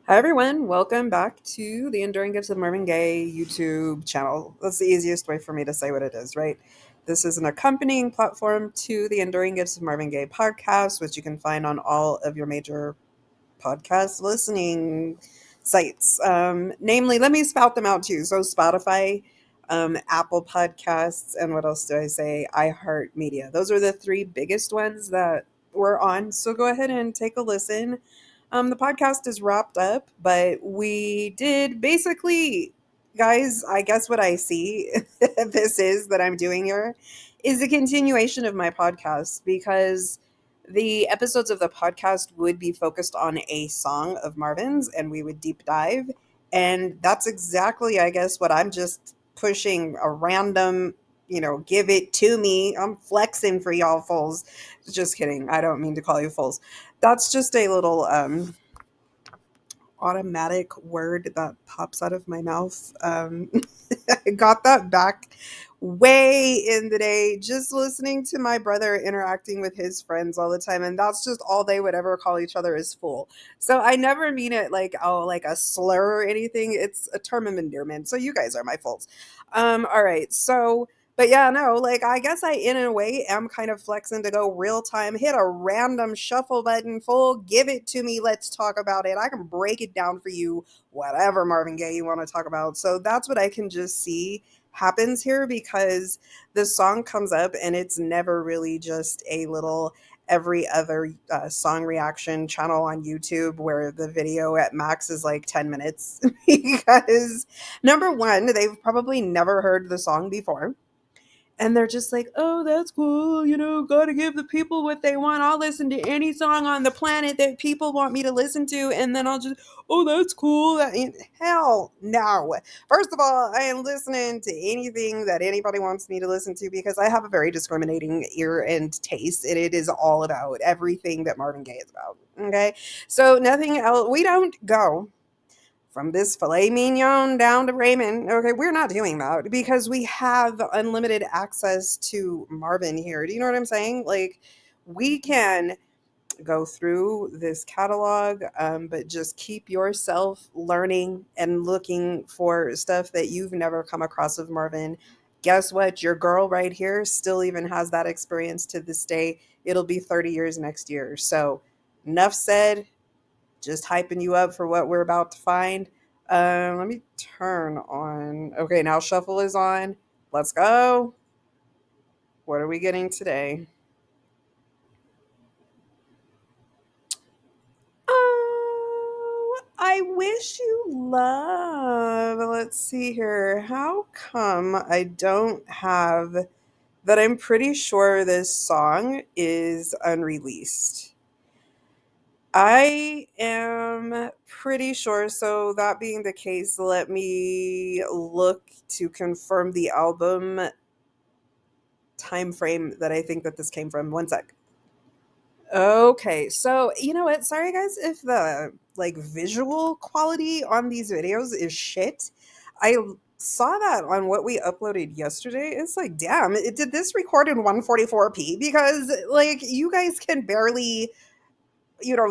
Hi everyone, welcome back to the Enduring Gifts of Marvin Gaye YouTube channel. That's the easiest way for me to say what it is, right? This is an accompanying platform to the Enduring Gifts of Marvin Gaye podcast, which you can find on all of your major podcast listening sites. Namely, let me spout them out too. So Spotify, Apple Podcasts, and what else do I say? iHeartMedia. Those are the three biggest ones that we're on. So go ahead and take a listen. The podcast is wrapped up, but we did basically, guys, I guess what I see this is that I'm doing here is a continuation of my podcast because the episodes of the podcast would be focused on a song of Marvin's and we would deep dive. And that's exactly, I guess, what I'm just pushing a random, give it to me. I'm flexing for y'all fools. Just kidding. I don't mean to call you fools. That's just a little automatic word that pops out of my mouth. I got that back way in the day just listening to my brother interacting with his friends all the time, and that's just all they would ever call each other is fool. So I never mean it like, oh, like a slur or anything. It's a term of endearment. So you guys are my fools. All right. So but yeah, no, like I guess I in a way am kind of flexing to go real time, hit a random shuffle button, full, give it to me, let's talk about it. I can break it down for you, whatever Marvin Gaye you want to talk about. So that's what I can just see happens here because the song comes up and it's never really just a little every other song reaction channel on YouTube where the video at max is like 10 minutes because number one, they've probably never heard the song before and they're just like, oh, that's cool. Gotta give the people what they want. I'll listen to any song on the planet that people want me to listen to. And then I'll just, oh, that's cool. Hell no. First of all, I am listening to anything that anybody wants me to listen to because I have a very discriminating ear and taste. And it is all about everything that Marvin Gaye is about. Okay. So nothing else. We don't go from this filet mignon down to Raymond. Okay, we're not doing that because we have unlimited access to Marvin here. Do you know what I'm saying? Like, we can go through this catalog, but just keep yourself learning and looking for stuff that you've never come across of Marvin. Guess what? Your girl right here still even has that experience to this day. It'll be 30 years next year. So, enough said, just hyping you up for what we're about to find. Let me turn on. Okay, now shuffle is on. Let's go. What are we getting today? Oh, I wish you love. Let's see here. How come I don't have that? I'm pretty sure this song is unreleased. I am pretty sure. So, that being the case, let me look to confirm the album time frame that I think that this came from. One sec. Okay, so you know what? Sorry guys if the like visual quality on these videos is shit. I saw that on what we uploaded yesterday. It's like, damn, did this record in 144p? Because like you guys can barely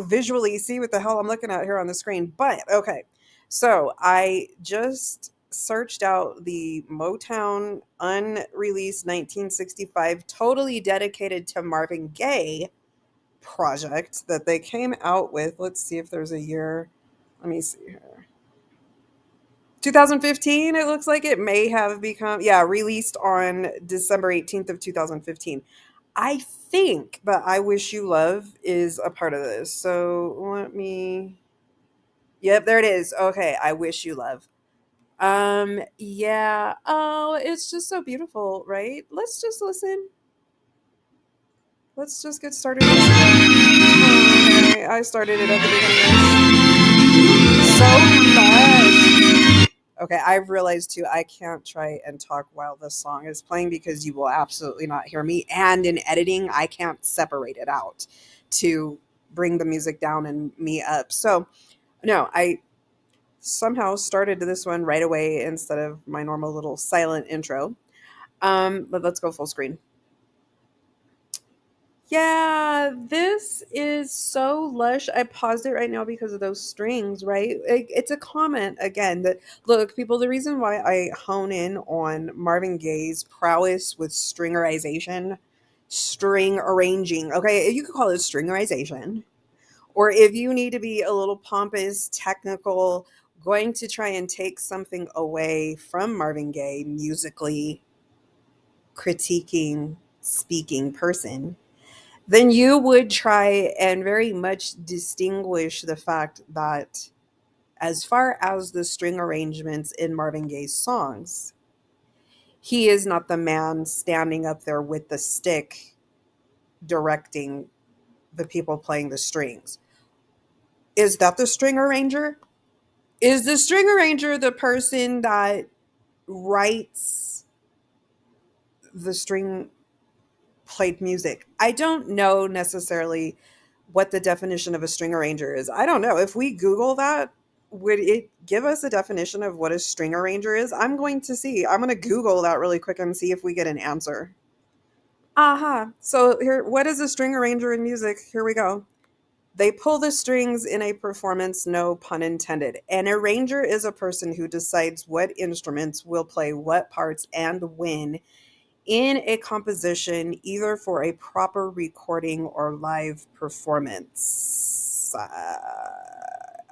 visually see what the hell I'm looking at here on the screen. But okay, so I just searched out the Motown unreleased 1965, totally dedicated to Marvin Gaye project that they came out with. Let's see if there's a year. Let me see here. 2015, it looks like it may have become, yeah, released on December 18th of 2015. I think that I Wish You Love is a part of this. So let me. Yep, there it is. Okay, I Wish You Love. Yeah. Oh, it's just so beautiful, right? Let's just listen. Let's just get started. Okay, I started it at the beginning. So much. Okay, I've realized too I can't try and talk while this song is playing because you will absolutely not hear me. And in editing, I can't separate it out to bring the music down and me up. So, no, I somehow started this one right away instead of my normal little silent intro. But let's go full screen. Yeah, this is so lush. I paused it right now because of those strings, right? It's a comment again that, look, people, the reason why I hone in on Marvin Gaye's prowess with stringerization, string arranging, okay, you could call it stringerization, or if you need to be a little pompous, technical, going to try and take something away from Marvin Gaye musically, critiquing, speaking person, then you would try and very much distinguish the fact that, as far as the string arrangements in Marvin Gaye's songs, he is not the man standing up there with the stick directing the people playing the strings. Is that the string arranger? Is the string arranger the person that writes the string played music? I don't know necessarily what the definition of a string arranger is. I don't know. If we Google that, would it give us a definition of what a string arranger is? I'm going to see. I'm going to Google that really quick and see if we get an answer. Aha. So here, what is a string arranger in music? Here we go. They pull the strings in a performance, no pun intended. An arranger is a person who decides what instruments will play what parts and when in a composition, either for a proper recording or live performance.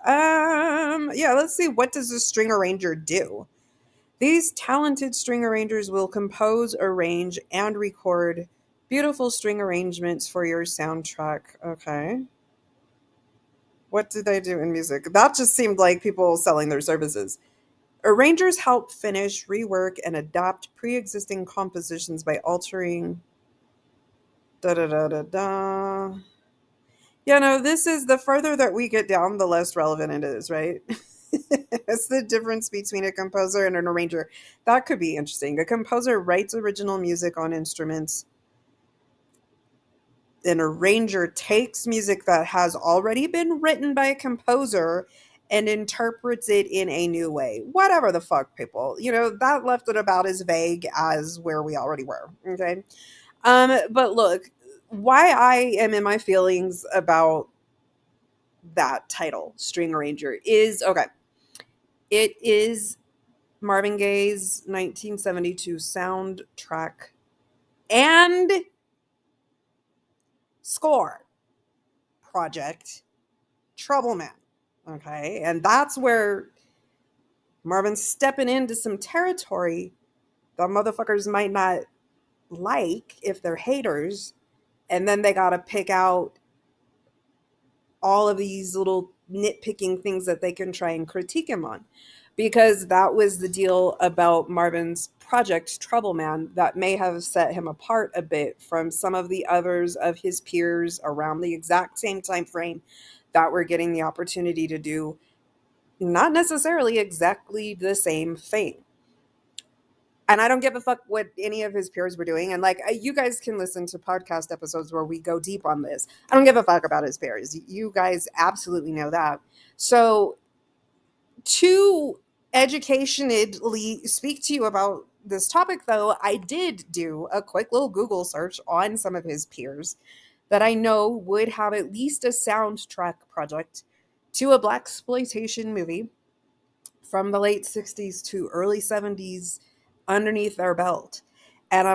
Yeah, let's see. What does a string arranger do? These talented string arrangers will compose, arrange, and record beautiful string arrangements for your soundtrack. Okay. What do they do in music? That just seemed like people selling their services. Arrangers help finish, rework, and adapt pre existing compositions by altering. Da da da da da. Yeah, no, this is the further that we get down, the less relevant it is, right? It's the difference between a composer and an arranger. That could be interesting. A composer writes original music on instruments. An arranger takes music that has already been written by a composer and interprets it in a new way. Whatever the fuck, people. That left it about as vague as where we already were. Okay. But look, why I am in my feelings about that title, String Arranger, is okay. It is Marvin Gaye's 1972 soundtrack and score project, Trouble Man. Okay. And that's where Marvin's stepping into some territory that motherfuckers might not like if they're haters. And then they got to pick out all of these little nitpicking things that they can try and critique him on. Because that was the deal about Marvin's project, Trouble Man, that may have set him apart a bit from some of the others of his peers around the exact same time frame that were getting the opportunity to do not necessarily exactly the same thing. And I don't give a fuck what any of his peers were doing. And like, you guys can listen to podcast episodes where we go deep on this. I don't give a fuck about his peers. You guys absolutely know that. So, to educationally speak to you about this topic, though, I did do a quick little Google search on some of his peers that I know would have at least a soundtrack project to a black exploitation movie from the late 60s to early 70s underneath their belt. And I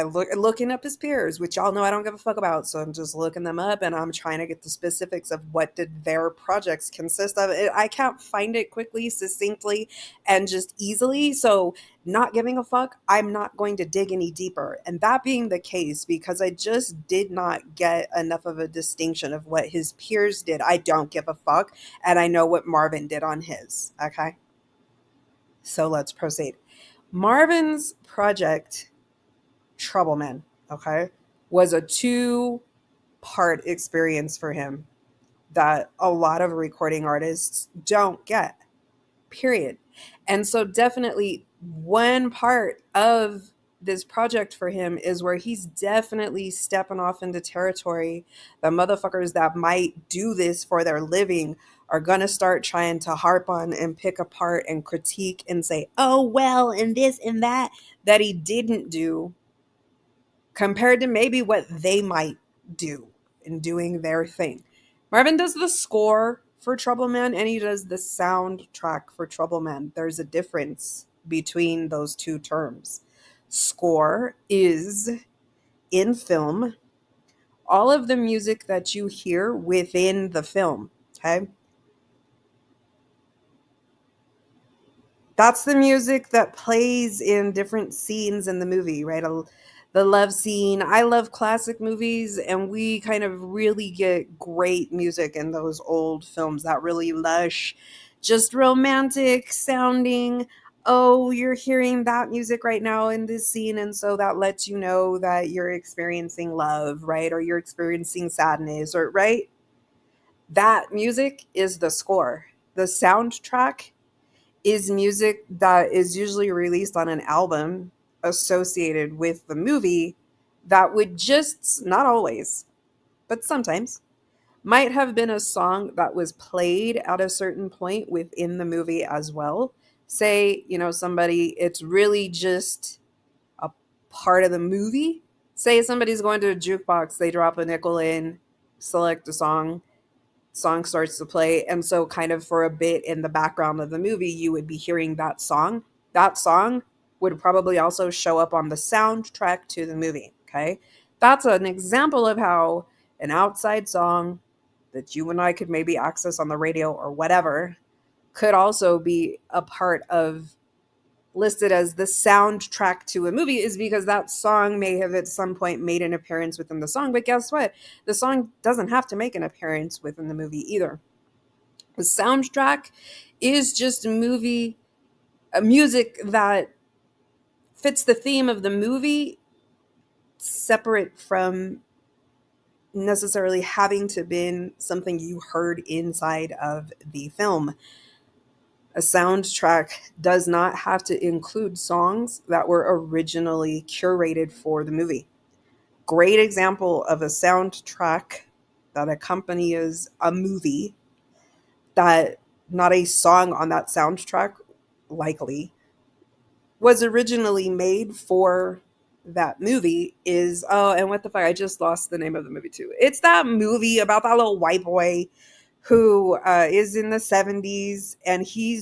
looking up his peers, which y'all know I don't give a fuck about. So I'm just looking them up and I'm trying to get the specifics of what did their projects consist of. I can't find it quickly, succinctly, and just easily. So not giving a fuck, I'm not going to dig any deeper. And that being the case, because I just did not get enough of a distinction of what his peers did, I don't give a fuck. And I know what Marvin did on his. Okay. So let's proceed. Marvin's project, Troubleman, okay, was a two-part experience for him that a lot of recording artists don't get, period. And so, definitely, one part of this project for him is where he's definitely stepping off into territory. The motherfuckers that might do this for their living are going to start trying to harp on and pick apart and critique and say, oh, well, and this and that he didn't do compared to maybe what they might do in doing their thing. Marvin does the score for Trouble Man and he does the soundtrack for Trouble Man. There's a difference between those two terms. Score is in film all of the music that you hear within the film. Okay. That's the music that plays in different scenes in the movie, right? The love scene. I love classic movies, and we kind of really get great music in those old films, that really lush, just romantic sounding. Oh, you're hearing that music right now in this scene, and so that lets you know that you're experiencing love, right? Or you're experiencing sadness, or right? That music is the score. The soundtrack is music that is usually released on an album associated with the movie that would just, not always, but sometimes, might have been a song that was played at a certain point within the movie as well. Say, somebody, it's really just a part of the movie. Say somebody's going to a jukebox, they drop a nickel in, select a song starts to play, and so kind of for a bit in the background of the movie you would be hearing that song would probably also show up on the soundtrack to the movie. Okay, that's an example of how an outside song that you and I could maybe access on the radio or whatever could also be a part of, listed as the soundtrack to a movie, is because that song may have at some point made an appearance within the song. But guess what? The song doesn't have to make an appearance within the movie either. The soundtrack is just a music that fits the theme of the movie, separate from necessarily having to been something you heard inside of the film. A soundtrack does not have to include songs that were originally curated for the movie. Great example of a soundtrack that accompanies a movie that not a song on that soundtrack likely was originally made for that movie is, oh, and what the fuck, I just lost the name of the movie too. It's that movie about that little white boy who is in the 70s, and he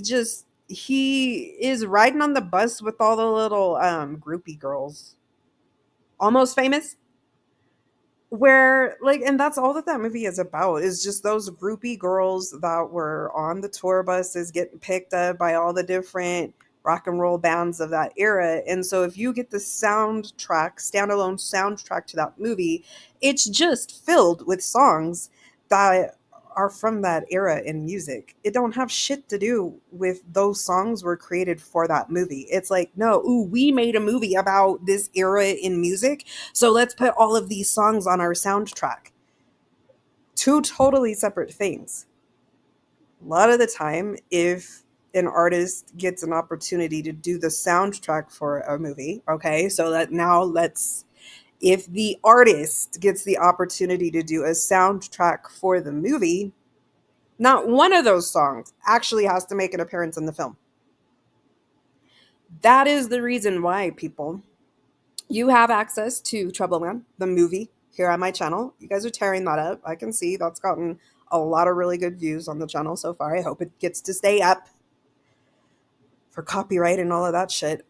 is riding on the bus with all the little groupie girls, Almost Famous, where like, and that's all that that movie is about, is just those groupie girls that were on the tour buses getting picked up by all the different rock and roll bands of that era. And so if you get the standalone soundtrack to that movie, it's just filled with songs that are from that era in music. It don't have shit to do with those songs were created for that movie. It's like, no, ooh, we made a movie about this era in music, so let's put all of these songs on our soundtrack. Two totally separate things. A lot of the time, if an artist gets an opportunity to do the soundtrack for a movie, okay, so that now if the artist gets the opportunity to do a soundtrack for the movie, not one of those songs actually has to make an appearance in the film. That is the reason why, people, you have access to Trouble Man, the movie, here on my channel. You guys are tearing that up. I can see that's gotten a lot of really good views on the channel so far. I hope it gets to stay up for copyright and all of that shit.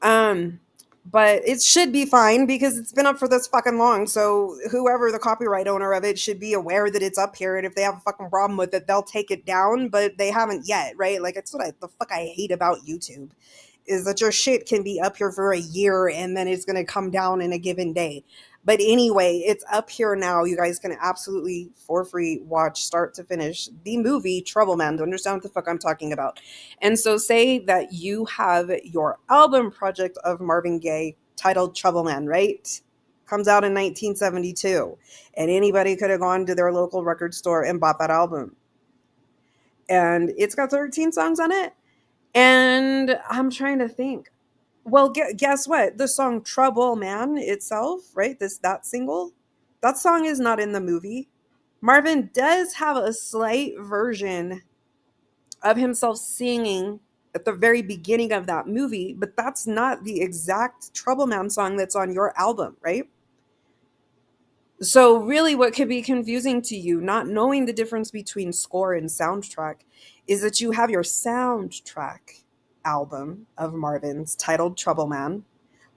But it should be fine because it's been up for this fucking long. So whoever the copyright owner of it should be aware that it's up here. And if they have a fucking problem with it, they'll take it down. But they haven't yet, right? Like, it's the fuck I hate about YouTube, is that your shit can be up here for a year and then it's going to come down in a given day. But anyway, it's up here now. You guys can absolutely, for free, watch start to finish the movie Trouble Man to understand what the fuck I'm talking about. And so say that you have your album project of Marvin Gaye titled Trouble Man, right? Comes out in 1972. And anybody could have gone to their local record store and bought that album. And it's got 13 songs on it. And I'm trying to think. Well, guess what? The song Trouble Man itself, right? That single, that song is not in the movie. Marvin does have a slight version of himself singing at the very beginning of that movie, but that's not the exact Trouble Man song that's on your album, right? So, really, what could be confusing to you, not knowing the difference between score and soundtrack, is that you have your soundtrack album of Marvin's titled Trouble Man,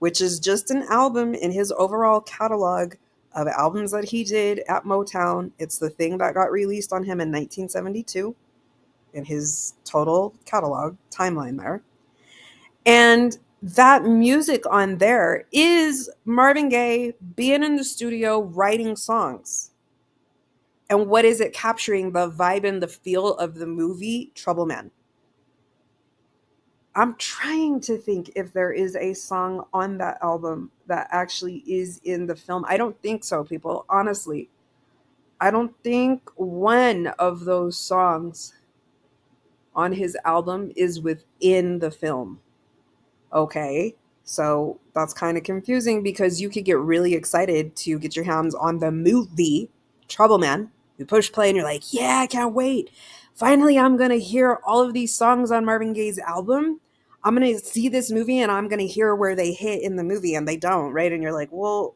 which is just an album in his overall catalog of albums that he did at Motown. It's the thing that got released on him in 1972 in his total catalog timeline there. And that music on there is Marvin Gaye being in the studio writing songs. And what is it capturing? The vibe and the feel of the movie Trouble Man. I'm trying to think if there is a song on that album that actually is in the film. I don't think so, people. Honestly, I don't think one of those songs on his album is within the film. Okay. So that's kind of confusing because you could get really excited to get your hands on the movie Trouble Man. You push play and you're like, yeah, I can't wait. Finally, I'm going to hear all of these songs on Marvin Gaye's album. I'm going to see this movie and I'm going to hear where they hit in the movie and they don't, right? And you're like, well,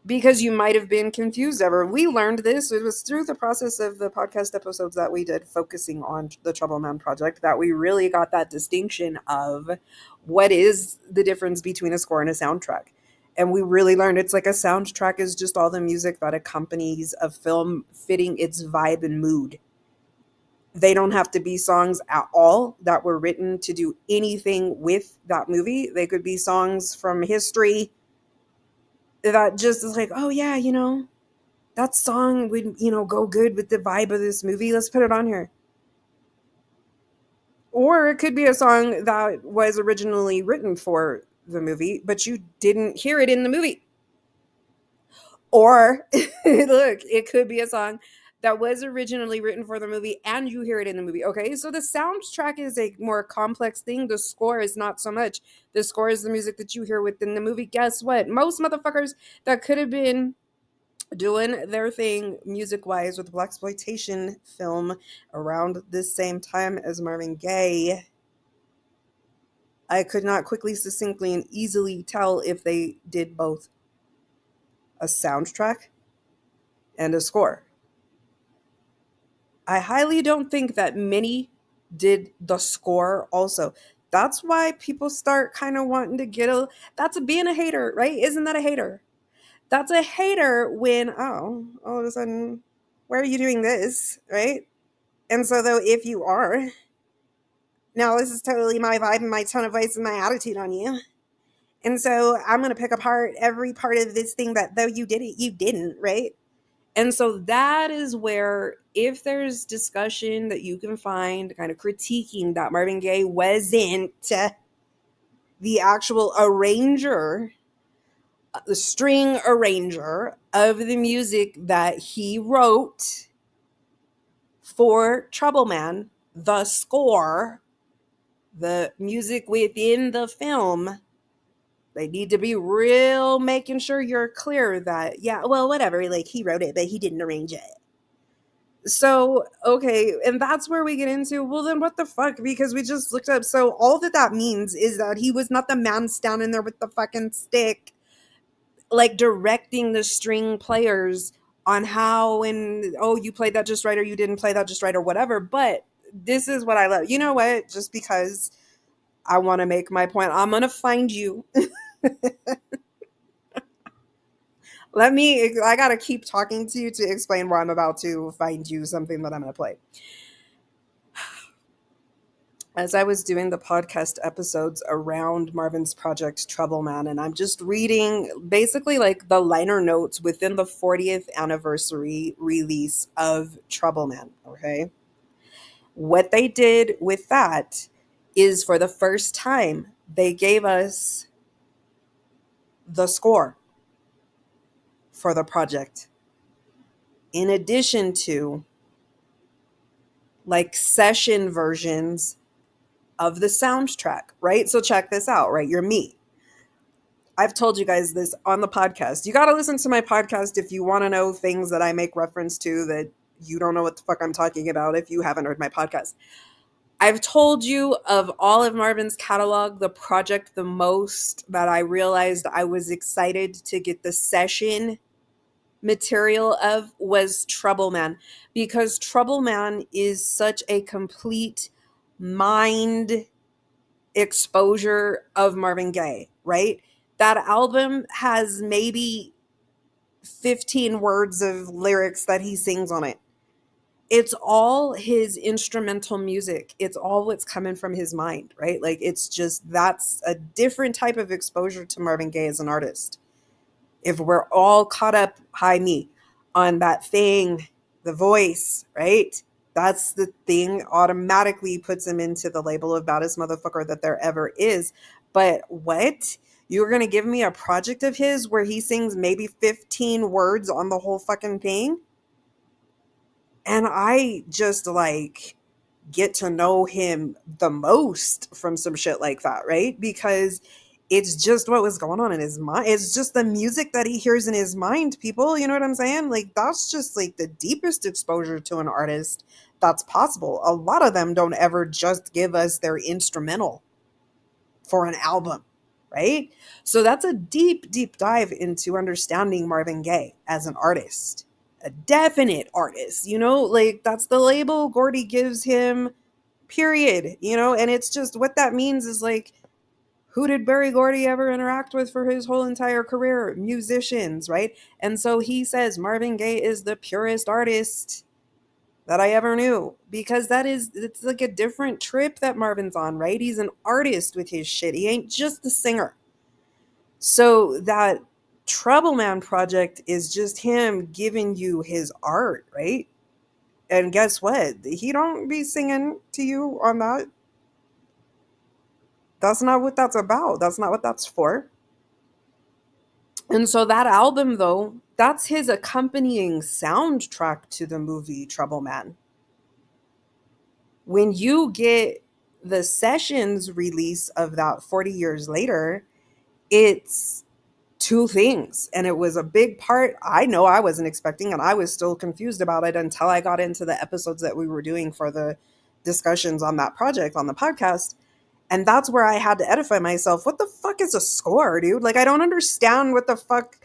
because you might have been confused ever. We learned this. It was through the process of the podcast episodes that we did focusing on the Trouble Man project that we really got that distinction of what is the difference between a score and a soundtrack. And we really learned it's like a soundtrack is just all the music that accompanies a film fitting its vibe and mood. They don't have to be songs at all that were written to do anything with that movie. They could be songs from history that just is like, oh yeah, that song would, go good with the vibe of this movie. Let's put it on here. Or it could be a song that was originally written for the movie, but you didn't hear it in the movie. Or look, it could be a song that was originally written for the movie and you hear it in the movie. Okay, so the soundtrack is a more complex thing. The score is not so much. The score is the music that you hear within the movie. Guess what? Most motherfuckers that could have been doing their thing music wise with blaxploitation film around this same time as Marvin Gaye, I could not quickly, succinctly, and easily tell if they did both a soundtrack and a score. I highly don't think that many did the score also. That's why people start kind of wanting to get that's being a hater, right? Isn't that a hater? That's a hater when, oh, all of a sudden, why are you doing this, right? And so, though, if you are, now this is totally my vibe and my tone of voice and my attitude on you. And so I'm going to pick apart every part of this thing that though you did it, you didn't, right? And so that is where, if there's discussion that you can find kind of critiquing that Marvin Gaye wasn't the actual arranger, the string arranger of the music that he wrote for Trouble Man, the score, the music within the film, they need to be real making sure you're clear that, yeah, well, whatever, like he wrote it, but he didn't arrange it. So, okay, and that's where we get into, well, then what the fuck? Because we just looked up. So, all that means is that he was not the man standing there with the fucking stick, like directing the string players on how, and oh, you played that just right, or you didn't play that just right, or whatever. But this is what I love. You know what? Just because I want to make my point, I'm going to find you. I got to keep talking to you to explain why I'm about to find you something that I'm going to play. As I was doing the podcast episodes around Marvin's project Trouble Man, and I'm just reading basically like the liner notes within the 40th anniversary release of Trouble Man, okay? What they did with that is, for the first time, they gave us the score for the project, in addition to like session versions of the soundtrack, right? So check this out, right? You're me. I've told you guys this on the podcast. You got to listen to my podcast if you want to know things that I make reference to that you don't know what the fuck I'm talking about if you haven't heard my podcast. I've told you of all of Marvin's catalog, the project the most that I realized I was excited to get the session material of was Trouble Man, because Trouble Man is such a complete mind exposure of Marvin Gaye, right? That album has maybe 15 words of lyrics that he sings on it. It's all his instrumental music. It's all what's coming from his mind, right? Like, it's just, that's a different type of exposure to Marvin Gaye as an artist. If we're all caught up, high me, on that thing, the voice, right? That's the thing automatically puts him into the label of baddest motherfucker that there ever is. But what? You're going to give me a project of his where he sings maybe 15 words on the whole fucking thing? And I just like get to know him the most from some shit like that, right? Because it's just what was going on in his mind. It's just the music that he hears in his mind, people. You know what I'm saying? Like, that's just like the deepest exposure to an artist that's possible. A lot of them don't ever just give us their instrumental for an album, right? So that's a deep, deep dive into understanding Marvin Gaye as an artist, a definite artist, you know, like that's the label Gordy gives him, period, you know, and it's just what that means is like, who did Berry Gordy ever interact with for his whole entire career? Musicians, right? And so he says Marvin Gaye is the purest artist that I ever knew, because it's like a different trip that Marvin's on, right? He's an artist with his shit. He ain't just a singer. So that Trouble Man project is just him giving you his art, right? And guess what? He don't be singing to you on that. That's not what that's about. That's not what that's for. And so that album, though, that's his accompanying soundtrack to the movie Trouble Man. When you get the Sessions release of that 40 years later, it's two things. And it was a big part I know I wasn't expecting, and I was still confused about it until I got into the episodes that we were doing for the discussions on that project on the podcast. And that's where I had to edify myself. What the fuck is a score, dude? Like, I don't understand what the fuck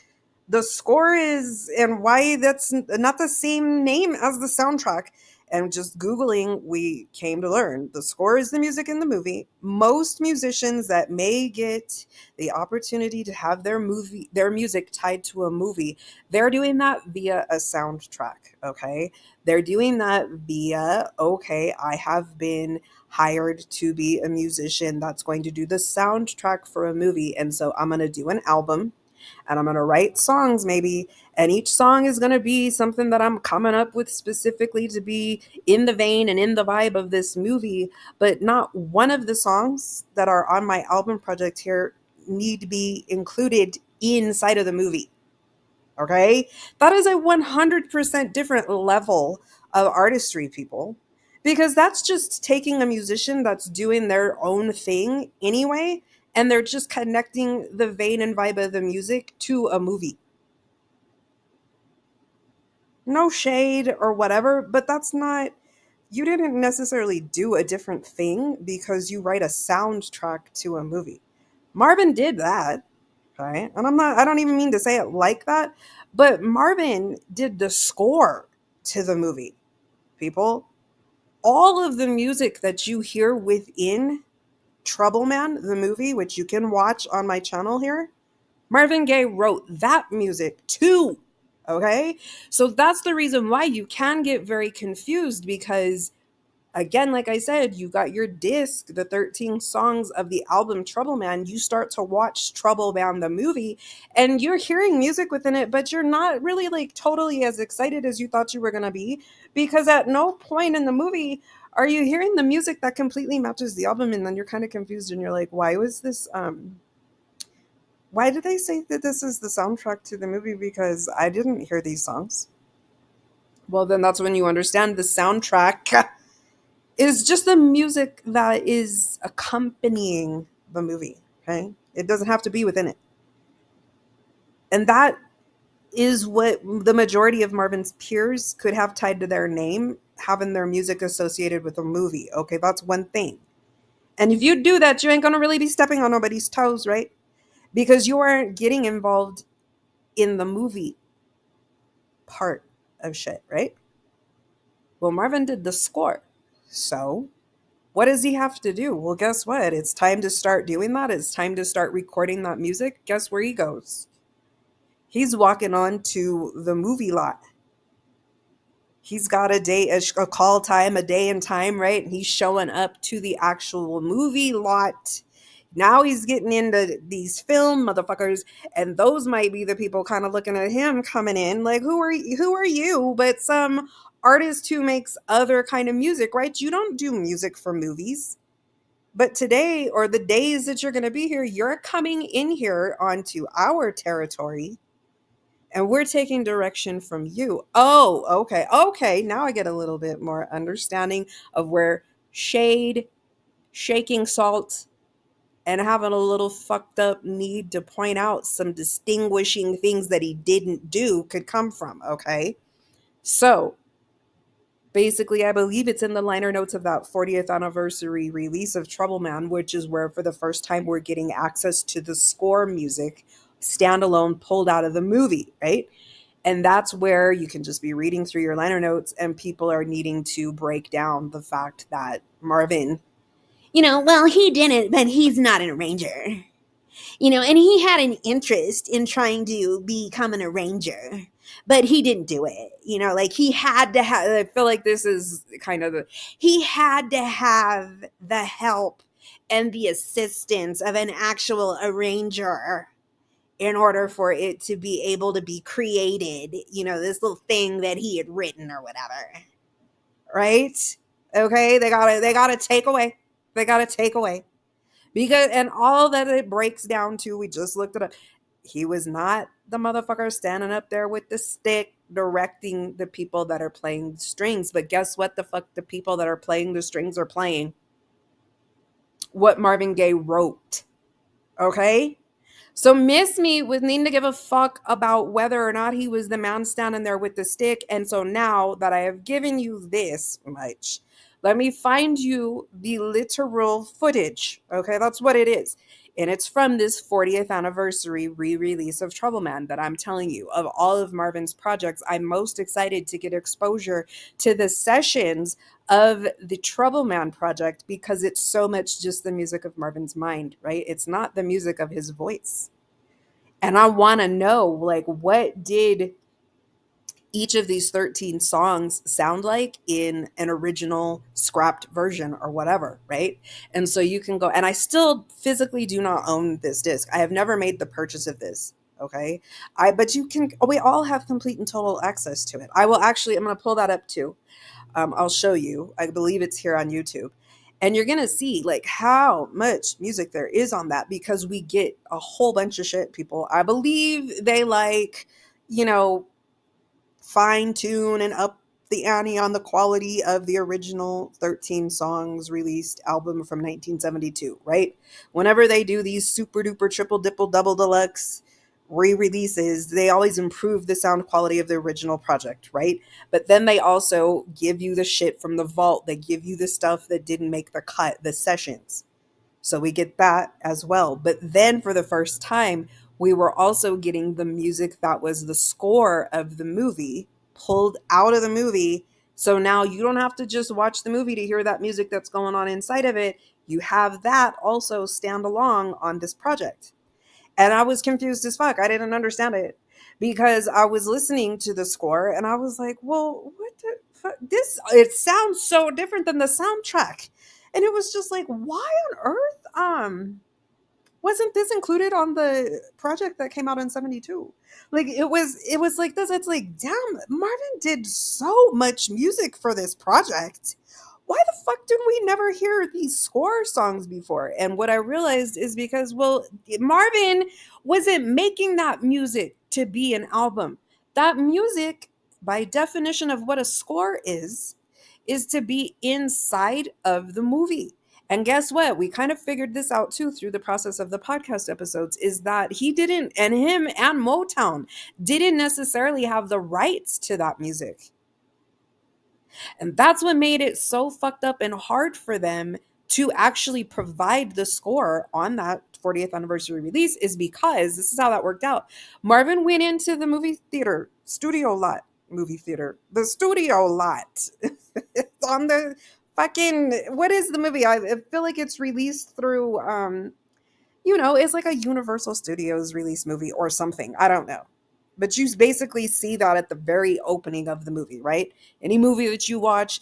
the score is and why that's not the same name as the soundtrack. And just Googling, we came to learn the score is the music in the movie. Most musicians that may get the opportunity to have their music tied to a movie, they're doing that via a soundtrack, okay? They're doing that via, okay, I have been hired to be a musician that's going to do the soundtrack for a movie. And so I'm going to do an album and I'm going to write songs maybe. And each song is going to be something that I'm coming up with specifically to be in the vein and in the vibe of this movie. But not one of the songs that are on my album project here need to be included inside of the movie. Okay? That is a 100% different level of artistry, people. Because that's just taking a musician that's doing their own thing anyway, and they're just connecting the vein and vibe of the music to a movie. No shade or whatever, but that's not, you didn't necessarily do a different thing because you write a soundtrack to a movie. Marvin did that, okay? And I don't even mean to say it like that, but Marvin did the score to the movie, people. All of the music that you hear within Trouble Man, the movie, which you can watch on my channel here, Marvin Gaye wrote that music too. Okay? So that's the reason why you can get very confused, because again, like I said, you got your disc, the 13 songs of the album Trouble Man. You start to watch Trouble Man, the movie, and you're hearing music within it, but you're not really like totally as excited as you thought you were going to be, because at no point in the movie are you hearing the music that completely matches the album. And then you're kind of confused and you're like, why did they say that this is the soundtrack to the movie? Because I didn't hear these songs. Well, then that's when you understand the soundtrack is just the music that is accompanying the movie, okay? It doesn't have to be within it. And that is what the majority of Marvin's peers could have tied to their name, having their music associated with a movie. Okay, that's one thing. And if you do that, you ain't gonna really be stepping on nobody's toes, right? Because you aren't getting involved in the movie. part of shit, right? Well, Marvin did the score. So, what does he have to do? Well, guess what? It's time to start doing that. It's time to start recording that music. Guess where he goes? He's walking on to the movie lot. He's got a day, a call time, a day and time, right? And he's showing up to the actual movie lot. Now he's getting into these film motherfuckers, and those might be the people kind of looking at him coming in like, who are you? But some artist who makes other kind of music, right? You don't do music for movies. But today, or the days that you're going to be here, you're coming in here onto our territory, and we're taking direction from you. Oh, okay. Okay. Now I get a little bit more understanding of where shade, shaking salt, and having a little fucked up need to point out some distinguishing things that he didn't do could come from. Okay. So basically, I believe it's in the liner notes of that 40th anniversary release of Trouble Man, which is where for the first time we're getting access to the score music standalone pulled out of the movie, right? And that's where you can just be reading through your liner notes and people are needing to break down the fact that Marvin, well, he didn't, but he's not an arranger. And he had an interest in trying to become an arranger, but he didn't do it. Like he had to have, I feel like this is kind of he had to have the help and the assistance of an actual arranger in order for it to be able to be created, this little thing that he had written or whatever. Right? Okay, they gotta take away. They gotta take away. Because and all that it breaks down to, we just looked it up. He was not the motherfucker standing up there with the stick directing the people that are playing strings. But guess what the fuck the people that are playing the strings are playing? What Marvin Gaye wrote. Okay? So Miss Me was needing to give a fuck about whether or not he was the man standing there with the stick. And so now that I have given you this much, let me find you the literal footage. Okay, that's what it is. And it's from this 40th anniversary re-release of Trouble Man that I'm telling you. Of all of Marvin's projects, I'm most excited to get exposure to the sessions of the Trouble Man project because it's so much just the music of Marvin's mind, right? It's not the music of his voice. And I want to know, like, what did each of these 13 songs sound like in an original scrapped version or whatever, right? And so you can go, and I still physically do not own this disc. I have never made the purchase of this. Okay. But you can, we all have complete and total access to it. I'm going to pull that up too. I'll show you. I believe it's here on YouTube. And you're going to see like how much music there is on that because we get a whole bunch of shit, people. I believe they like, you know, fine tune and up the ante on the quality of the original 13 songs released album from 1972, right? Whenever they do these super duper triple dipple double deluxe re-releases, they always improve the sound quality of the original project, right? But then they also give you the shit from the vault. They give you the stuff that didn't make the cut, the sessions. So we get that as well. But then for the first time, we were also getting the music that was the score of the movie pulled out of the movie. So now you don't have to just watch the movie to hear that music that's going on inside of it. You have that also stand along on this project. And I was confused as fuck. I didn't understand it because I was listening to the score and I was like, well, what the fuck? It sounds so different than the soundtrack. And it was just like, why on earth? Wasn't this included on the project that came out in 72? Like it was like this. It's like, damn, Marvin did so much music for this project. Why the fuck did we never hear these score songs before? And what I realized is because, well, Marvin wasn't making that music to be an album. That music, by definition of what a score is to be inside of the movie. And guess what? We kind of figured this out too through the process of the podcast episodes is that he didn't, and him and Motown didn't necessarily have the rights to that music. And that's what made it so fucked up and hard for them to actually provide the score on that 40th anniversary release is because this is how that worked out. Marvin went into the movie theater studio lot movie theater, the studio lot. It's on the fucking, what is the movie? I feel like it's released through it's like a Universal Studios release movie or something. I don't know. But you basically see that at the very opening of the movie, right? Any movie that you watch,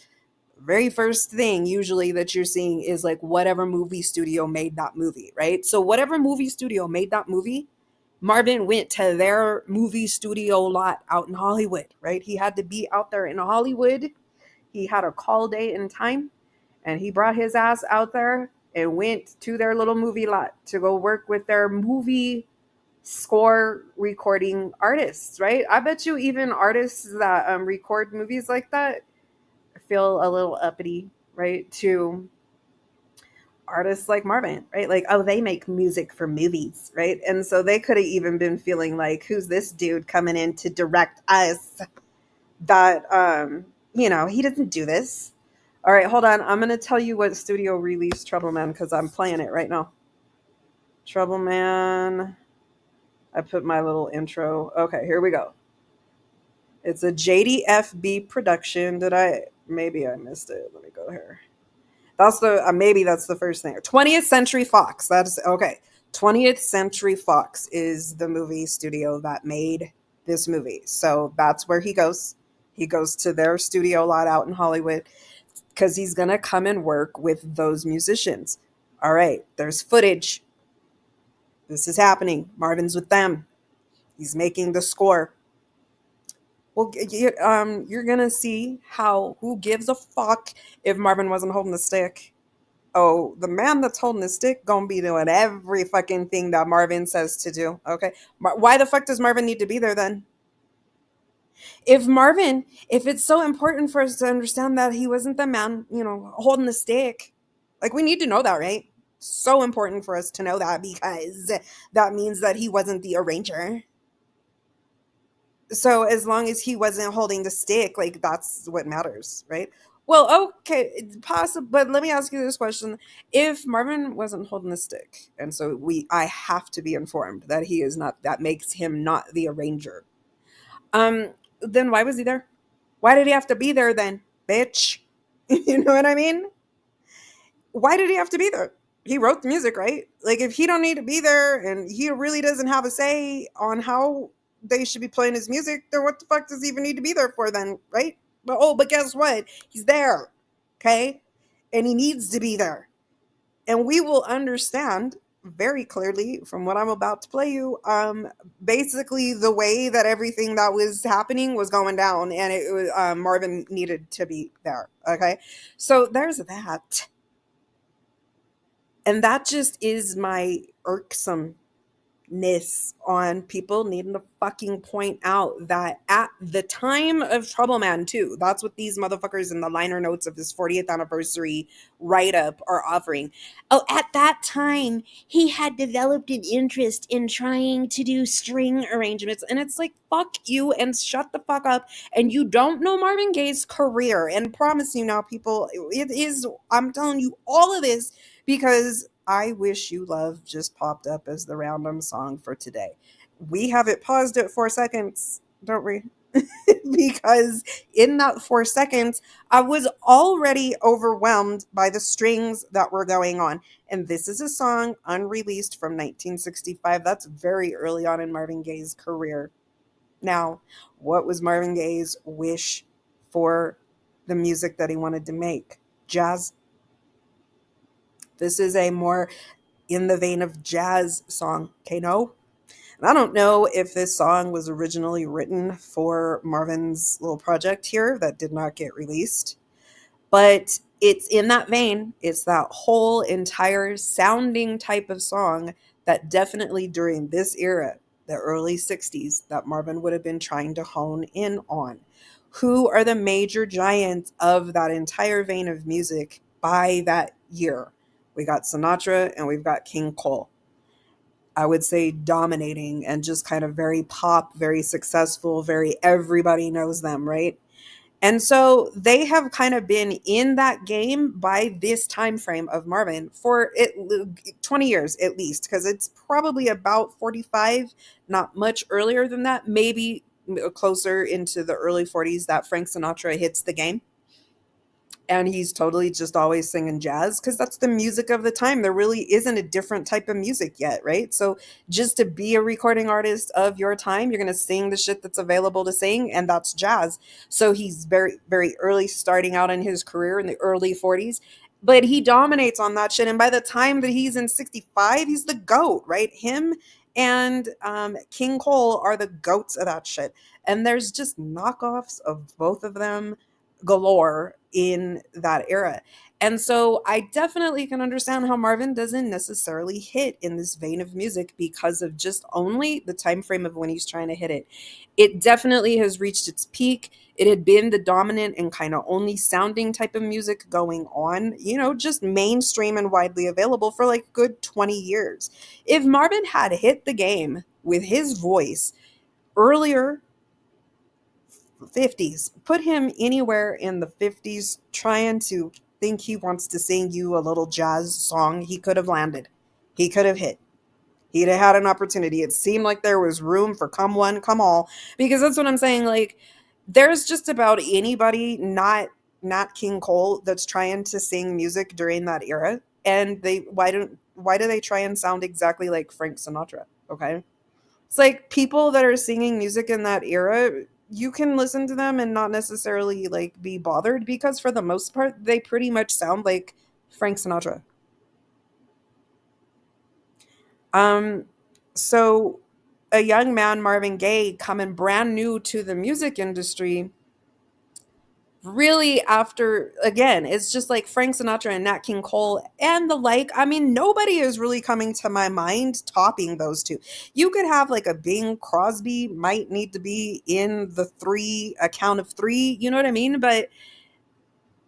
very first thing usually that you're seeing is like whatever movie studio made that movie, right? So whatever movie studio made that movie, Marvin went to their movie studio lot out in Hollywood, right? He had to be out there in Hollywood. He had a call date and time, and he brought his ass out there and went to their little movie lot to go work with their movie score recording artists, right? I bet you even artists that record movies like that feel a little uppity, right? To artists like Marvin, right? Like, oh, they make music for movies, right? And so they could have even been feeling like, who's this dude coming in to direct us? That, he doesn't do this. All right, hold on. I'm going to tell you what studio released Trouble Man because I'm playing it right now. Trouble Man. I put my little intro. Okay, here we go. It's a JDFB production. Maybe I missed it. Let me go here. That's the maybe that's the first thing. 20th Century Fox. That's okay. 20th Century Fox is the movie studio that made this movie. So that's where he goes. He goes to their studio lot out in Hollywood because he's going to come and work with those musicians. All right, there's footage. This is happening. Marvin's with them. He's making the score. Well, you're going to see who gives a fuck if Marvin wasn't holding the stick. Oh, the man that's holding the stick gonna be doing every fucking thing that Marvin says to do. Okay, why the fuck does Marvin need to be there then? If it's so important for us to understand that he wasn't the man, holding the stick, like we need to know that, right? So important for us to know that because that means that he wasn't the arranger. So as long as he wasn't holding the stick, like that's what matters, right? Well, okay, possible, but let me ask you this question: if Marvin wasn't holding the stick, and so I have to be informed that he is not, that makes him not the arranger. Then why was he there? Why did he have to be there then, bitch? You know what I mean? Why did he have to be there? He wrote the music, right? Like, if he don't need to be there and he really doesn't have a say on how they should be playing his music, then what the fuck does he even need to be there for then, right? But guess what? He's there, okay? And he needs to be there. And we will understand very clearly from what I'm about to play you, basically the way that everything that was happening was going down, and it was Marvin needed to be there, okay? So there's that. And that just is my irksomeness on people needing to fucking point out that at the time of Trouble Man 2, that's what these motherfuckers in the liner notes of his 40th anniversary write-up are offering. Oh, at that time, he had developed an interest in trying to do string arrangements. And it's like, fuck you and shut the fuck up. And you don't know Marvin Gaye's career. And promise you now, people, it is, I'm telling you all of this because I Wish You Love just popped up as the random song for today. We have it paused at 4 seconds, don't we? Because in that 4 seconds, I was already overwhelmed by the strings that were going on. And this is a song unreleased from 1965. That's very early on in Marvin Gaye's career. Now, what was Marvin Gaye's wish for the music that he wanted to make? Jazz. This is a more in the vein of jazz song, okay, no? And I don't know if this song was originally written for Marvin's little project here that did not get released, but it's in that vein. It's that whole entire sounding type of song that definitely during this era, the early 60s, that Marvin would have been trying to hone in on. Who are the major giants of that entire vein of music by that year? We got Sinatra and we've got King Cole. I would say dominating and just kind of very pop, very successful, very everybody knows them, right? And so they have kind of been in that game by this time frame of Marvin for 20 years at least, because it's probably about 45, not much earlier than that, maybe closer into the early 40s that Frank Sinatra hits the game, and he's totally just always singing jazz because that's the music of the time. There really isn't a different type of music yet, right? So just to be a recording artist of your time, you're going to sing the shit that's available to sing, and that's jazz. So he's very very early starting out in his career in the early 40s, but he dominates on that shit, and by the time that he's in 65, he's the goat, right? Him and King Cole are the goats of that shit, and there's just knockoffs of both of them galore in that era. And so I definitely can understand how Marvin doesn't necessarily hit in this vein of music because of just only the time frame of when he's trying to hit it. It definitely has reached its peak. It had been the dominant and kind of only sounding type of music going on, just mainstream and widely available for like good 20 years. If Marvin had hit the game with his voice earlier 50s. Put him anywhere in the 50s trying to think he wants to sing you a little jazz song. He could have landed. He could have hit. He'd have had an opportunity. It seemed like there was room for come one, come all. Because that's what I'm saying. Like, there's just about anybody, not King Cole, that's trying to sing music during that era. And why do they try and sound exactly like Frank Sinatra? Okay. It's like people that are singing music in that era, you can listen to them and not necessarily like be bothered because for the most part they pretty much sound like Frank Sinatra. Um so a young man, Marvin Gaye, coming brand new to the music industry, really after, again, it's just like Frank Sinatra and Nat King Cole and the like. I mean, nobody is really coming to my mind topping those two. You could have like a Bing Crosby, might need to be in the three, a count of three, you know what I mean? But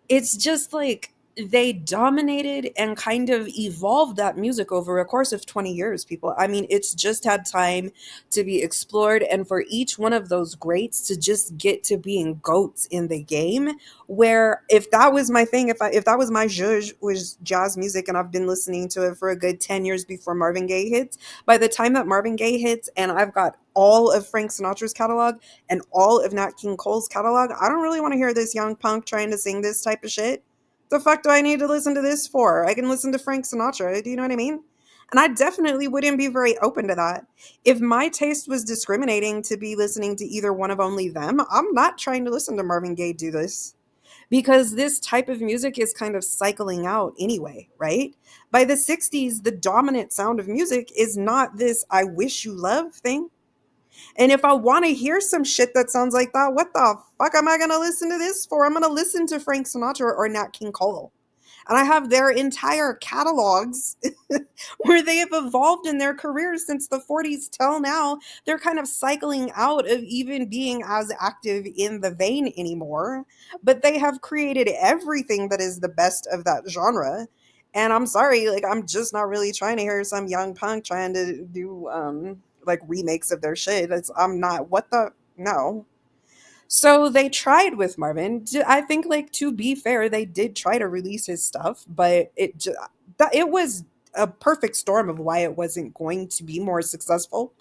it's just like they dominated and kind of evolved that music over a course of 20 years, people. I mean, it's just had time to be explored, and for each one of those greats to just get to being goats in the game. Where if that was my thing, if that was my zhuzh, was jazz music, and I've been listening to it for a good 10 years before Marvin Gaye hits, by the time that Marvin Gaye hits and I've got all of Frank Sinatra's catalog and all of Nat King Cole's catalog, I don't really want to hear this young punk trying to sing this type of shit. The fuck do I need to listen to this for? I can listen to Frank Sinatra. Do you know what I mean? And I definitely wouldn't be very open to that. If my taste was discriminating to be listening to either one of only them, I'm not trying to listen to Marvin Gaye do this because this type of music is kind of cycling out anyway, right? By the 60s, the dominant sound of music is not this I wish you love thing. And if I want to hear some shit that sounds like that, what the fuck am I going to listen to this for? I'm going to listen to Frank Sinatra or Nat King Cole. And I have their entire catalogs where they have evolved in their careers since the 40s till now. They're kind of cycling out of even being as active in the vein anymore, but they have created everything that is the best of that genre. And I'm sorry, like I'm just not really trying to hear some young punk trying to do like remakes of their shit. I'm not, what the, no. So they tried with Marvin. I think, like, to be fair, they did try to release his stuff, but it was a perfect storm of why it wasn't going to be more successful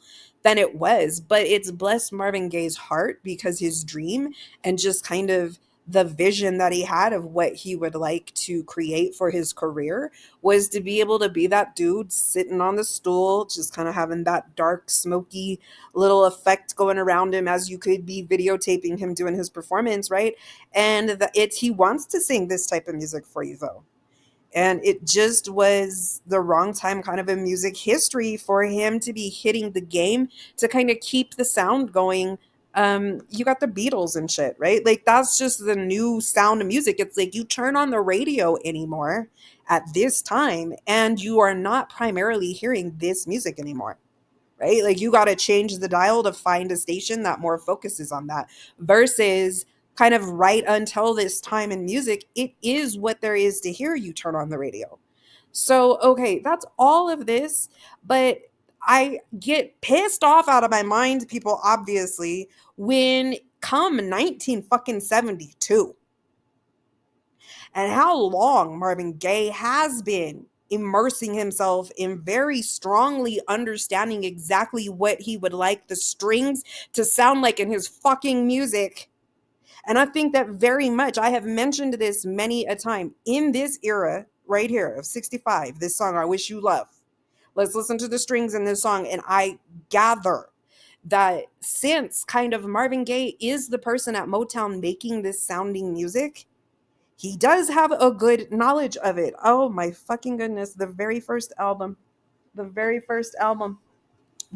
than it was. But it's blessed Marvin Gaye's heart because his dream and just kind of the vision that he had of what he would like to create for his career was to be able to be that dude sitting on the stool, just kind of having that dark, smoky little effect going around him as you could be videotaping him doing his performance, right? And he wants to sing this type of music for you though. And it just was the wrong time kind of in music history for him to be hitting the game to kind of keep the sound going. You got the Beatles and shit, right? Like that's just the new sound of music. It's like you turn on the radio anymore at this time and you are not primarily hearing this music anymore, right? Like you got to change the dial to find a station that more focuses on that versus kind of right until this time in music, it is what there is to hear. You turn on the radio. So, okay, that's all of this, but I get pissed off out of my mind, people, obviously, when come 19 fucking 72 and how long Marvin Gaye has been immersing himself in very strongly understanding exactly what he would like the strings to sound like in his fucking music. And I think that very much, I have mentioned this many a time, in this era right here of 65, this song, I Wish You Love. Let's listen to the strings in this song. And I gather that since kind of Marvin Gaye is the person at Motown making this sounding music, he does have a good knowledge of it. Oh my fucking goodness. The very first album, The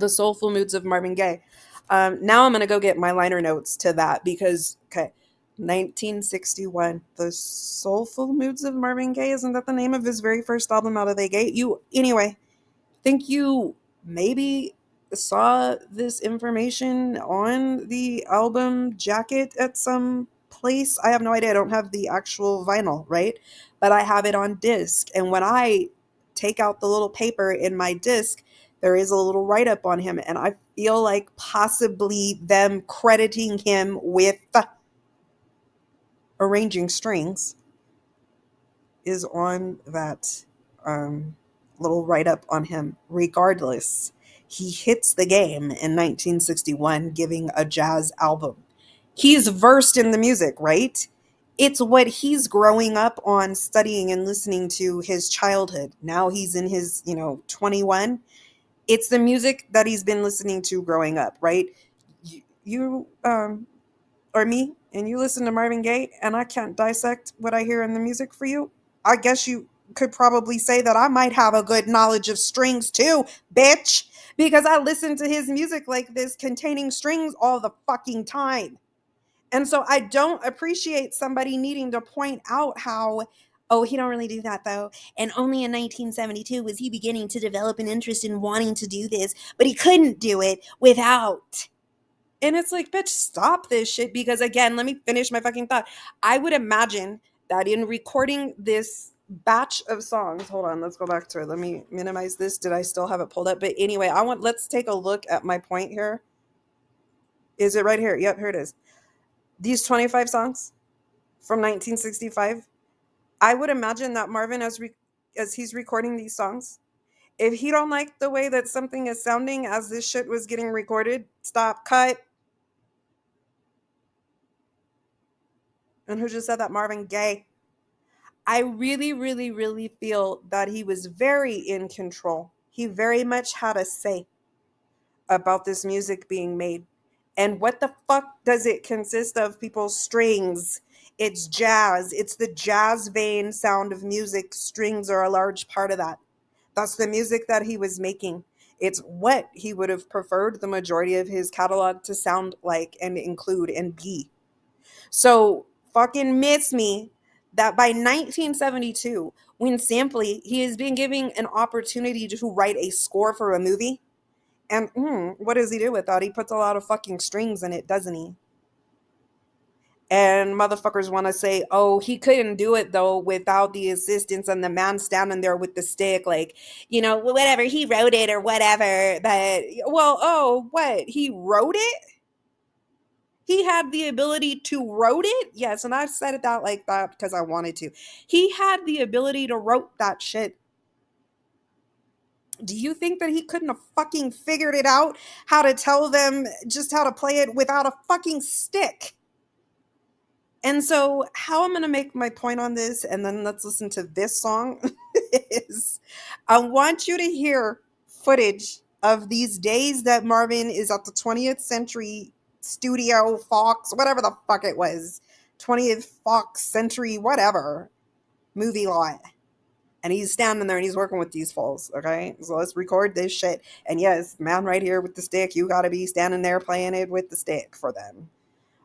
Soulful Moods of Marvin Gaye. Now I'm going to go get my liner notes to that because, okay, 1961, The Soulful Moods of Marvin Gaye. Isn't that the name of his very first album out of the gate? Anyway, think you maybe saw this information on the album jacket at some place. I have no idea. I don't have the actual vinyl, right? But I have it on disc. And when I take out the little paper in my disc, there is a little write up on him. And I feel like possibly them crediting him with arranging strings is on that little write up on him. Regardless, he hits the game in 1961, giving a jazz album. He's versed in the music, right? It's what he's growing up on, studying and listening to his childhood. Now he's in his, 21. It's the music that he's been listening to growing up, right? You or me, and you listen to Marvin Gaye, and I can't dissect what I hear in the music for you, I guess you could probably say that I might have a good knowledge of strings too, bitch, because I listen to his music like this containing strings all the fucking time. And so I don't appreciate somebody needing to point out how, oh, he don't really do that though. And only in 1972 was he beginning to develop an interest in wanting to do this, but he couldn't do it without. And it's like, bitch, stop this shit. Because again, let me finish my fucking thought. I would imagine that in recording this batch of songs, hold on, let's go back to it. Let me minimize this. Did I still have it pulled up? But anyway, let's take a look at my point here. Is it right here? Yep, here it is. These 25 songs from 1965. I would imagine that Marvin, as he's recording these songs, if he don't like the way that something is sounding as this shit was getting recorded, stop, cut. And who just said that? Marvin Gaye. I really, really, really feel that he was very in control. He very much had a say about this music being made. And what the fuck does it consist of? People's strings. It's jazz. It's the jazz vein sound of music. Strings are a large part of that. That's the music that he was making. It's what he would have preferred the majority of his catalog to sound like and include and be. So fucking miss me that by 1972, when Sampley, he has been giving an opportunity to write a score for a movie. And what does he do with that? He puts a lot of fucking strings in it, doesn't he? And motherfuckers want to say, oh, he couldn't do it though without the assistance and the man standing there with the stick, like, whatever, he wrote it or whatever. But, well, oh, what? He wrote it? He had the ability to wrote it? Yes, and I said it out like that because I wanted to. He had the ability to wrote that shit. Do you think that he couldn't have fucking figured it out how to tell them just how to play it without a fucking stick? And so how I'm going to make my point on this, and then let's listen to this song, is I want you to hear footage of these days that Marvin is at the 20th Century Studio Fox, whatever the fuck it was, 20th Fox Century, whatever, movie lot. And he's standing there and he's working with these fools, okay? So let's record this shit. And yes, man right here with the stick, you got to be standing there playing it with the stick for them.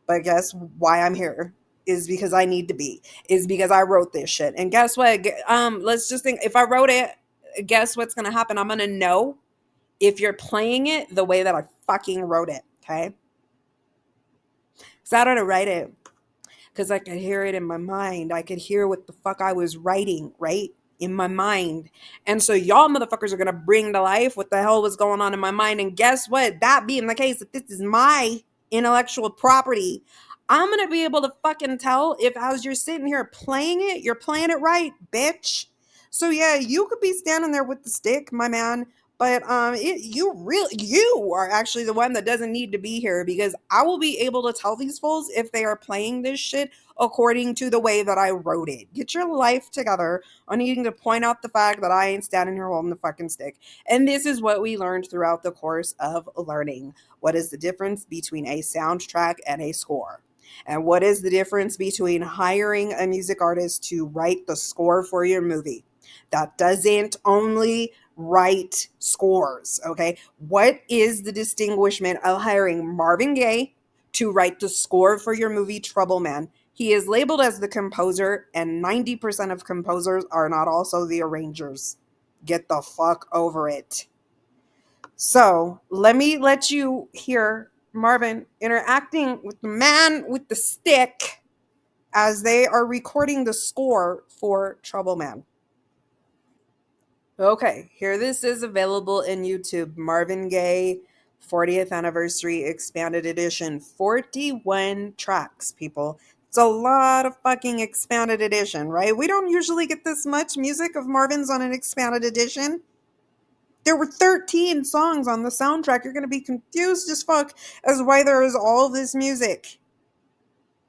But guess why I'm here? Is because I need to be. Is because I wrote this shit. And guess what? Let's just think, if I wrote it, guess what's going to happen? I'm going to know if you're playing it the way that I fucking wrote it, okay? So I don't write it because I could hear it in my mind. I could hear what the fuck I was writing, right? In my mind. And so y'all motherfuckers are going to bring to life what the hell was going on in my mind. And guess what? That being the case, if this is my intellectual property, I'm going to be able to fucking tell if as you're sitting here playing it, you're playing it right, bitch. So yeah, you could be standing there with the stick, my man, but you are actually the one that doesn't need to be here, because I will be able to tell these fools if they are playing this shit according to the way that I wrote it. Get your life together on needing to point out the fact that I ain't standing here holding the fucking stick. And this is what we learned throughout the course of learning. What is the difference between a soundtrack and a score? And what is the difference between hiring a music artist to write the score for your movie that doesn't only write scores? Okay. What is the distinguishment of hiring Marvin Gaye to write the score for your movie Trouble Man? He is labeled as the composer, and 90% of composers are not also the arrangers. Get the fuck over it. So let me let you hear Marvin interacting with the man with the stick as they are recording the score for Trouble Man. Okay, here this is available in YouTube. Marvin Gaye 40th Anniversary Expanded Edition. 41 tracks, people. It's a lot of fucking expanded edition, right? We don't usually get this much music of Marvin's on an expanded edition. There were 13 songs on the soundtrack. You're going to be confused as fuck as why there is all this music.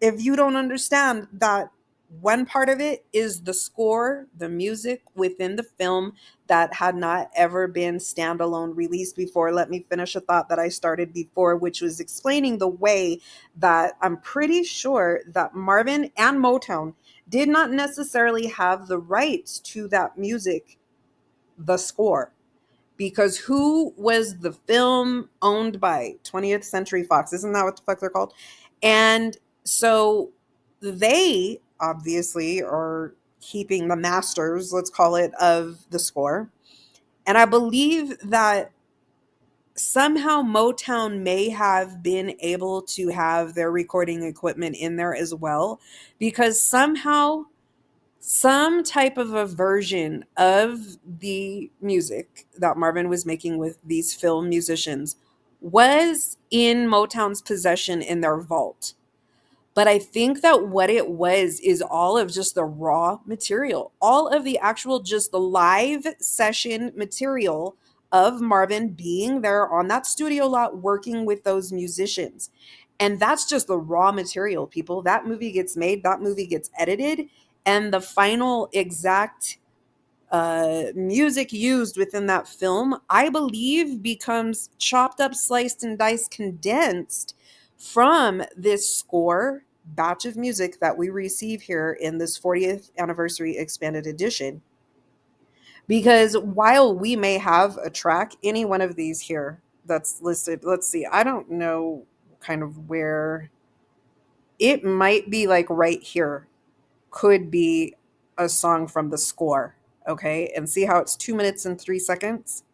If you don't understand that one part of it is the score, the music within the film that had not ever been standalone released before. Let me finish a thought that I started before, which was explaining the way that I'm pretty sure that Marvin and Motown did not necessarily have the rights to that music, the score. Because who was the film owned by? 20th Century Fox. Isn't that what the fuck they're called? And so they obviously are keeping the masters, let's call it, of the score. And I believe that somehow Motown may have been able to have their recording equipment in there as well, because somehow some type of a version of the music that Marvin was making with these film musicians was in Motown's possession in their vault. But I think that what it was is all of just the raw material, all of the actual, just the live session material of Marvin being there on that studio lot working with those musicians. And that's just the raw material, people. That movie gets made, that movie gets edited, and the final exact music used within that film, I believe, becomes chopped up, sliced, and diced, condensed from this score batch of music that we receive here in this 40th anniversary expanded edition. Because while we may have a track, any one of these here that's listed, let's see, I don't know kind of where it might be, like right here could be a song from the score. Okay, and see how it's 2 minutes and 3 seconds.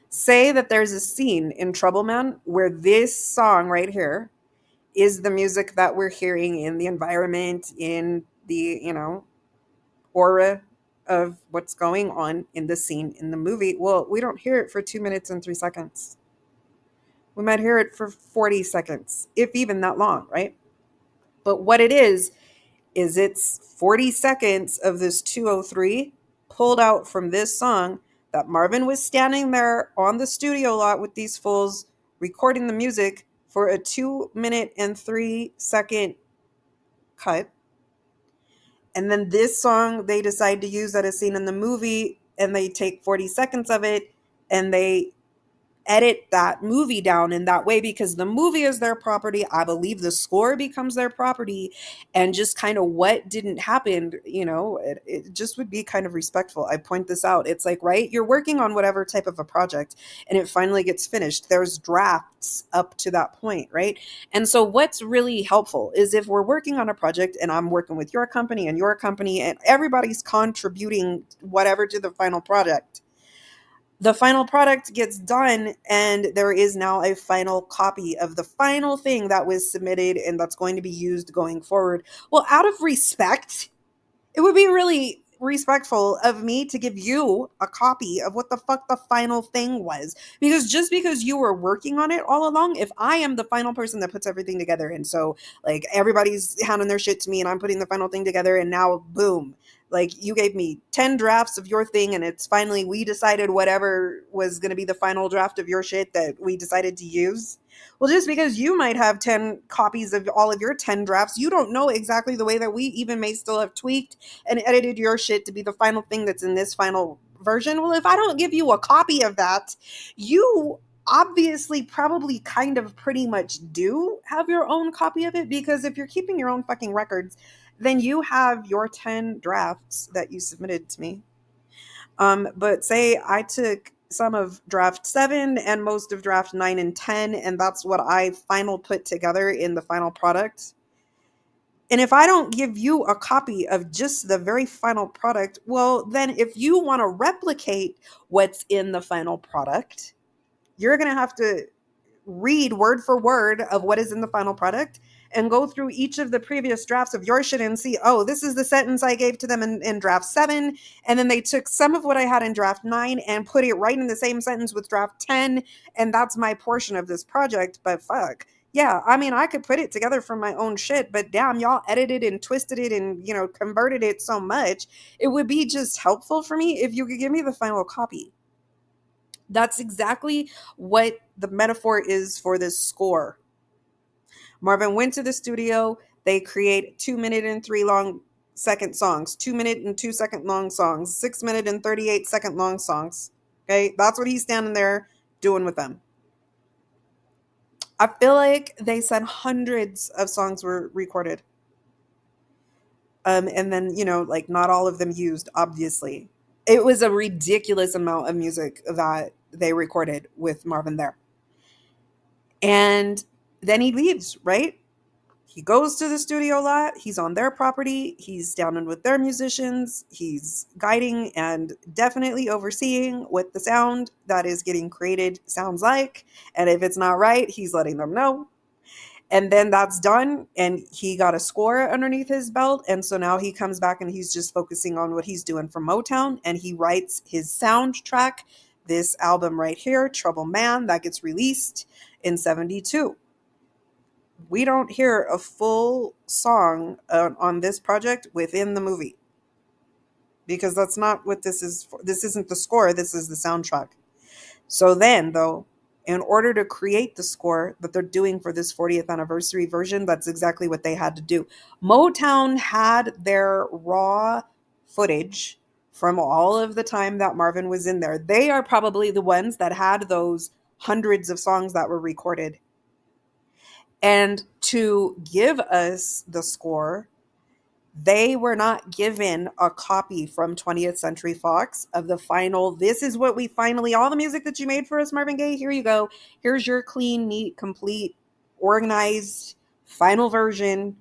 Say that there's a scene in Trouble Man where this song right here is the music that we're hearing in the environment, in the, aura of what's going on in the scene in the movie. Well, we don't hear it for 2 minutes and 3 seconds. We might hear it for 40 seconds, if even that long, right? But what it is it's 40 seconds of this 203 pulled out from this song that Marvin was standing there on the studio lot with these fools recording the music for a 2 minute and 3 second cut. And then this song they decide to use that is seen in the movie, and they take 40 seconds of it and they edit that movie down in that way, because the movie is their property. I believe the score becomes their property, and just kind of what didn't happen, it just would be kind of respectful. I point this out. It's like, right, you're working on whatever type of a project and it finally gets finished. There's drafts up to that point, right? And so what's really helpful is if we're working on a project and I'm working with your company and everybody's contributing whatever to the final project, the final product gets done, and there is now a final copy of the final thing that was submitted and that's going to be used going forward. Well, out of respect, it would be really respectful of me to give you a copy of what the fuck the final thing was. Because just because you were working on it all along, if I am the final person that puts everything together, and so like everybody's handing their shit to me and I'm putting the final thing together, and now boom, Like, you gave me 10 drafts of your thing, and it's finally, we decided whatever was going to be the final draft of your shit that we decided to use. Well, just because you might have 10 copies of all of your 10 drafts, you don't know exactly the way that we even may still have tweaked and edited your shit to be the final thing that's in this final version. Well, if I don't give you a copy of that, you obviously probably kind of pretty much do have your own copy of it, because if you're keeping your own fucking records, then you have your 10 drafts that you submitted to me. But say I took some of draft 7 and most of draft 9 and 10, and that's what I final put together in the final product. And if I don't give you a copy of just the very final product, well, then if you want to replicate what's in the final product, you're going to have to read word for word of what is in the final product and go through each of the previous drafts of your shit and see, oh, this is the sentence I gave to them in draft 7. And then they took some of what I had in draft 9 and put it right in the same sentence with draft 10. And that's my portion of this project. But fuck. Yeah, I mean, I could put it together from my own shit, but damn, y'all edited and twisted it and, converted it so much. It would be just helpful for me if you could give me the final copy. That's exactly what the metaphor is for this score. Marvin went to the studio. They create 2 minute and 3 second songs, 2 minute and 2 second long songs, 6 minute and 38 second long songs. Okay, that's what he's standing there doing with them. I feel like they said hundreds of songs were recorded. And then, like, not all of them used, obviously. It was a ridiculous amount of music that they recorded with Marvin there. And then he leaves, right? He goes to the studio lot. He's on their property. He's down in with their musicians. He's guiding and definitely overseeing what the sound that is getting created sounds like. And if it's not right, he's letting them know. And then that's done. And he got a score underneath his belt. And so now he comes back and he's just focusing on what he's doing for Motown. And he writes his soundtrack, this album right here, Trouble Man, that gets released in 72. We don't hear a full song on this project within the movie, because that's not what this is for. This isn't the score, this is the soundtrack. So then, though, in order to create the score that they're doing for this 40th anniversary version, that's exactly what they had to do. Motown had their raw footage from all of the time that Marvin was in there. They are probably the ones that had those hundreds of songs that were recorded. And to give us the score, they were not given a copy from 20th Century Fox of the final, this is what we finally, all the music that you made for us, Marvin Gaye, here you go. Here's your clean, neat, complete, organized, final version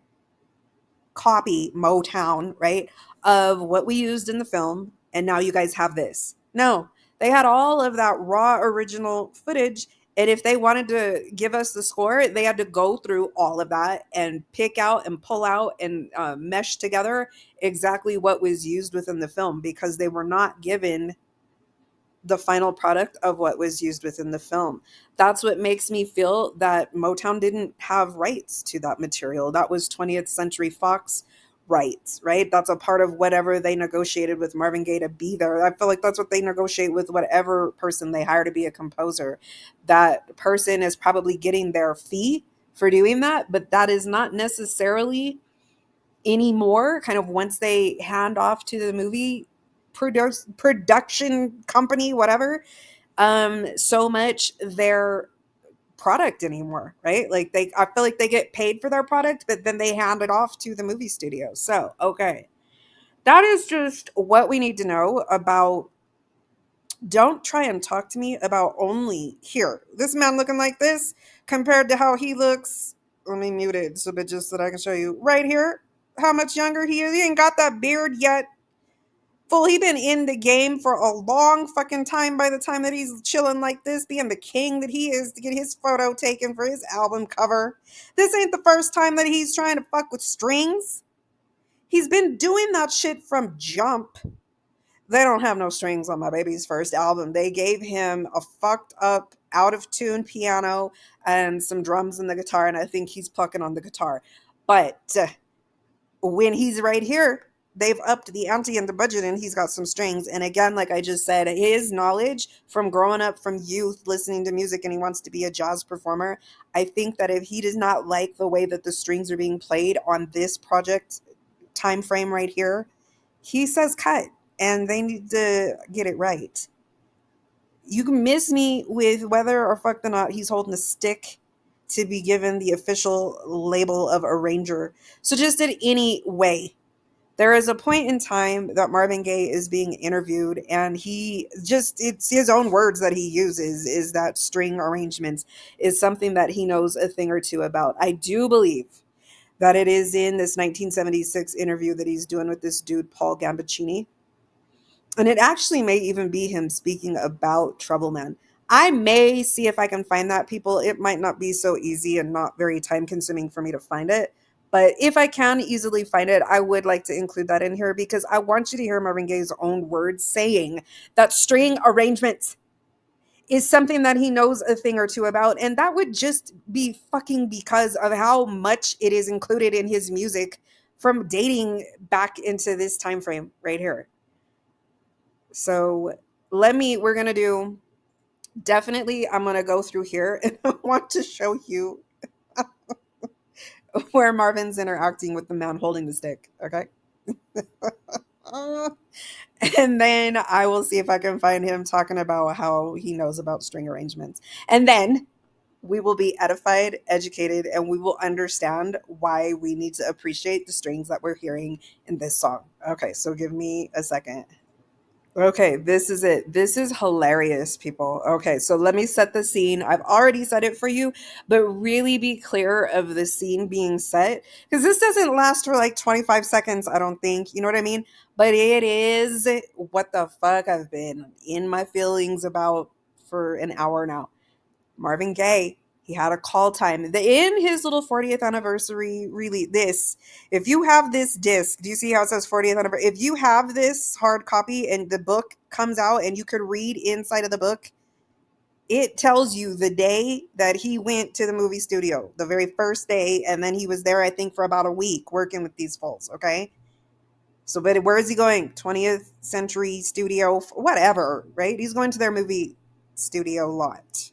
copy, Motown, right, of what we used in the film. And now you guys have this. No, they had all of that raw original footage. And if they wanted to give us the score, they had to go through all of that and pick out and pull out and mesh together exactly what was used within the film, because they were not given the final product of what was used within the film. That's what makes me feel that Motown didn't have rights to that material. That was 20th Century Fox rights, right? That's a part of whatever they negotiated with Marvin Gaye to be there. I feel like that's what they negotiate with whatever person they hire to be a composer. That person is probably getting their fee for doing that, but that is not necessarily anymore, kind of once they hand off to the movie production company, whatever, so much their product anymore, right? Like, I feel like they get paid for their product, but then they hand it off to the movie studio. So, okay. That is just what we need to know about. Don't try and talk to me about only here, this man looking like this compared to how he looks. Let me mute it so that just so that I can show you right here how much younger he is. He ain't got that beard yet. Fool, he been in the game for a long fucking time by the time that he's chilling like this, being the king that he is, to get his photo taken for his album cover. This ain't the first time that he's trying to fuck with strings. He's been doing that shit from jump. They don't have no strings on my baby's first album. They gave him a fucked up, out of tune piano and some drums and the guitar, and I think he's plucking on the guitar. But when he's right here, they've upped the ante and the budget, and he's got some strings. And again, like I just said, his knowledge from growing up from youth listening to music, and he wants to be a jazz performer. I think that if he does not like the way that the strings are being played on this project time frame right here, he says cut, and they need to get it right. You can miss me with whether or fuck the not he's holding a stick to be given the official label of arranger. So just in any way, there is a point in time that Marvin Gaye is being interviewed, and he just, it's his own words that he uses, is that string arrangements is something that he knows a thing or two about. I do believe that it is in this 1976 interview that he's doing with this dude, Paul Gambaccini. And it actually may even be him speaking about Trouble Man. I may see if I can find that, people. It might not be so easy and not very time consuming for me to find it. But if I can easily find it, I would like to include that in here because I want you to hear Marvin Gaye's own words saying that string arrangements is something that he knows a thing or two about. And that would just be fucking because of how much it is included in his music from dating back into this time frame right here. So we're going to do, definitely, I'm going to go through here and I want to show you where Marvin's interacting with the man holding the stick. Okay. Uh, and then I will see if I can find him talking about how he knows about string arrangements. And then we will be edified, educated, and we will understand why we need to appreciate the strings that we're hearing in this song. Okay, so give me a second. Okay, this is it. This is hilarious, people. Okay, so let me set the scene. I've already set it for you, but really be clear of the scene being set because this doesn't last for like 25 seconds, I don't think. You know what I mean? But it is what the fuck I've been in my feelings about for an hour now. Marvin Gaye, he had a call time. In his little 40th anniversary release, if you have this disc, do you see how it says 40th anniversary? If you have this hard copy and the book comes out and you could read inside of the book, it tells you the day that he went to the movie studio, the very first day, and then he was there, I think, for about a week working with these fools, okay? So, but where is he going? 20th Century Studio, whatever, right? He's going to their movie studio lot.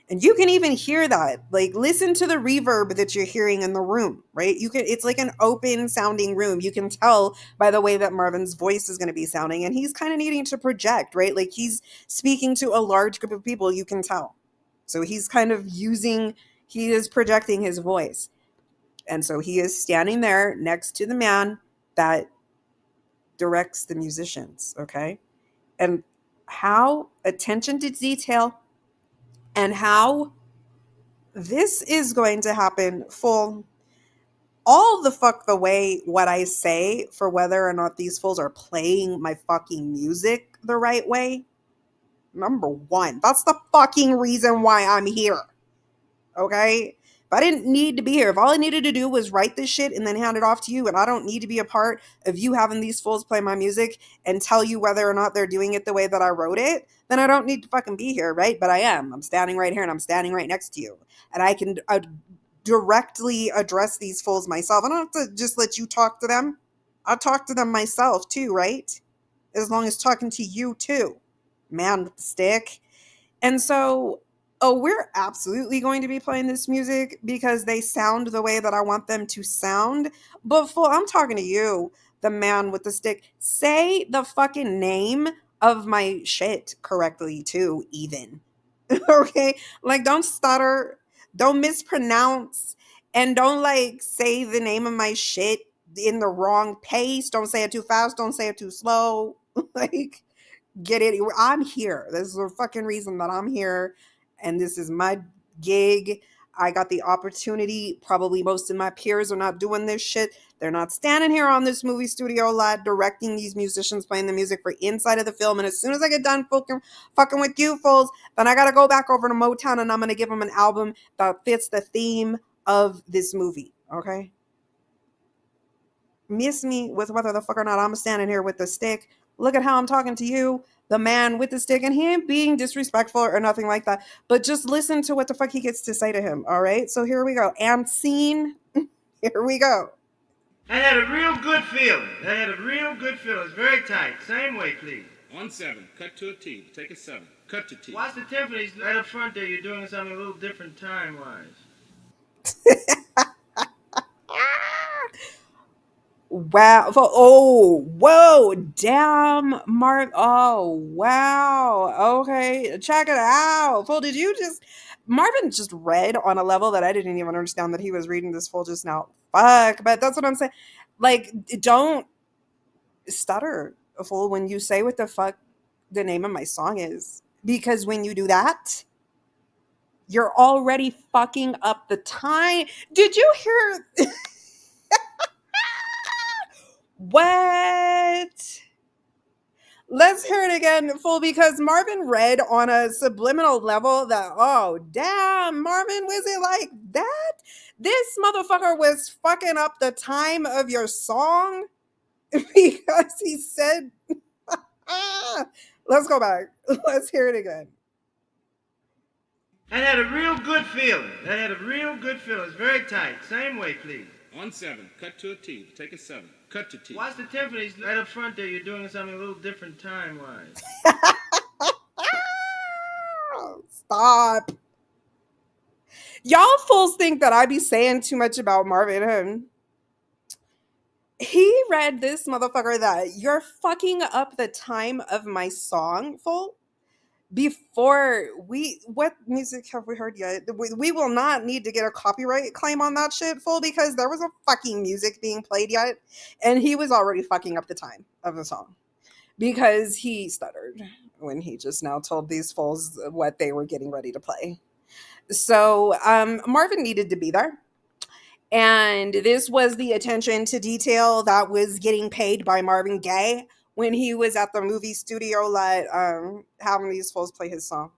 And you can even hear that. Like, listen to the reverb that you're hearing in the room, right? It's like an open sounding room. You can tell by the way that Marvin's voice is going to be sounding. And he's kind of needing to project, right? Like he's speaking to a large group of people, you can tell. So he's kind of he is projecting his voice. And so he is standing there next to the man that directs the musicians, okay? And how attention to detail and how this is going to happen full all the fuck the way what I say for whether or not these fools are playing my fucking music the right way. Number one, that's the fucking reason why I'm here. Okay? If I didn't need to be here, if all I needed to do was write this shit and then hand it off to you, and I don't need to be a part of you having these fools play my music and tell you whether or not they're doing it the way that I wrote it, then I don't need to fucking be here, right? But I am. I'm standing right here and I'm standing right next to you. And I can directly address these fools myself. I don't have to just let you talk to them. I'll talk to them myself too, right? As long as talking to you too. Man with the stick. And so, we're absolutely going to be playing this music because they sound the way that I want them to sound. But fool, I'm talking to you, the man with the stick. Say the fucking name of my shit correctly too, even. Okay? Like, don't stutter, don't mispronounce, and don't like say the name of my shit in the wrong pace. Don't say it too fast, don't say it too slow. Like, get it. I'm here. This is the fucking reason that I'm here. And this is my gig. I got the opportunity. Probably most of my peers are not doing this shit. They're not standing here on this movie studio lot directing these musicians playing the music for inside of the film. And as soon as I get done fucking with you fools, then I got to go back over to Motown and I'm going to give them an album that fits the theme of this movie. Okay? Miss me with whether the fuck or not I'm standing here with the stick. Look at how I'm talking to you, the man with the stick, and he ain't being disrespectful or nothing like that. But just listen to what the fuck he gets to say to him. All right. So here we go. And scene. Here we go. That had a real good feeling. That had a real good feeling. It's very tight. Same way, please. 1-7. Cut to a T. Take a 7. Cut to T. Watch the timpanis right up front there. You're doing something a little different time-wise. Wow. Oh, whoa. Damn, Mark. Oh, wow. Okay. Check it out. Fool, did you just. Marvin just read on a level that I didn't even understand that he was reading this fool just now. Fuck. But that's what I'm saying. Like, don't stutter, fool, when you say what the fuck the name of my song is. Because when you do that, you're already fucking up the time. Did you hear? What? Let's hear it again, full, because Marvin read on a subliminal level that, oh, damn, Marvin, was it like that? This motherfucker was fucking up the time of your song because he said, ah. Let's go back. Let's hear it again. That had a real good feeling. That had a real good feeling. It's very tight. Same way, please. 1-7. Cut to a T. Take a 7. Cut to T. Watch the timpanis right up front there. You're doing something a little different time-wise. Stop. Y'all fools think that I be saying too much about Marvin. He read this motherfucker that you're fucking up the time of my song, fool. Before what music have we heard yet? We will not need to get a copyright claim on that shit, full, because there was a fucking music being played yet, and he was already fucking up the time of the song because he stuttered when he just now told these fools what they were getting ready to play. So Marvin needed to be there. And this was the attention to detail that was getting paid by Marvin Gaye when he was at the movie studio, like having these fools play his song.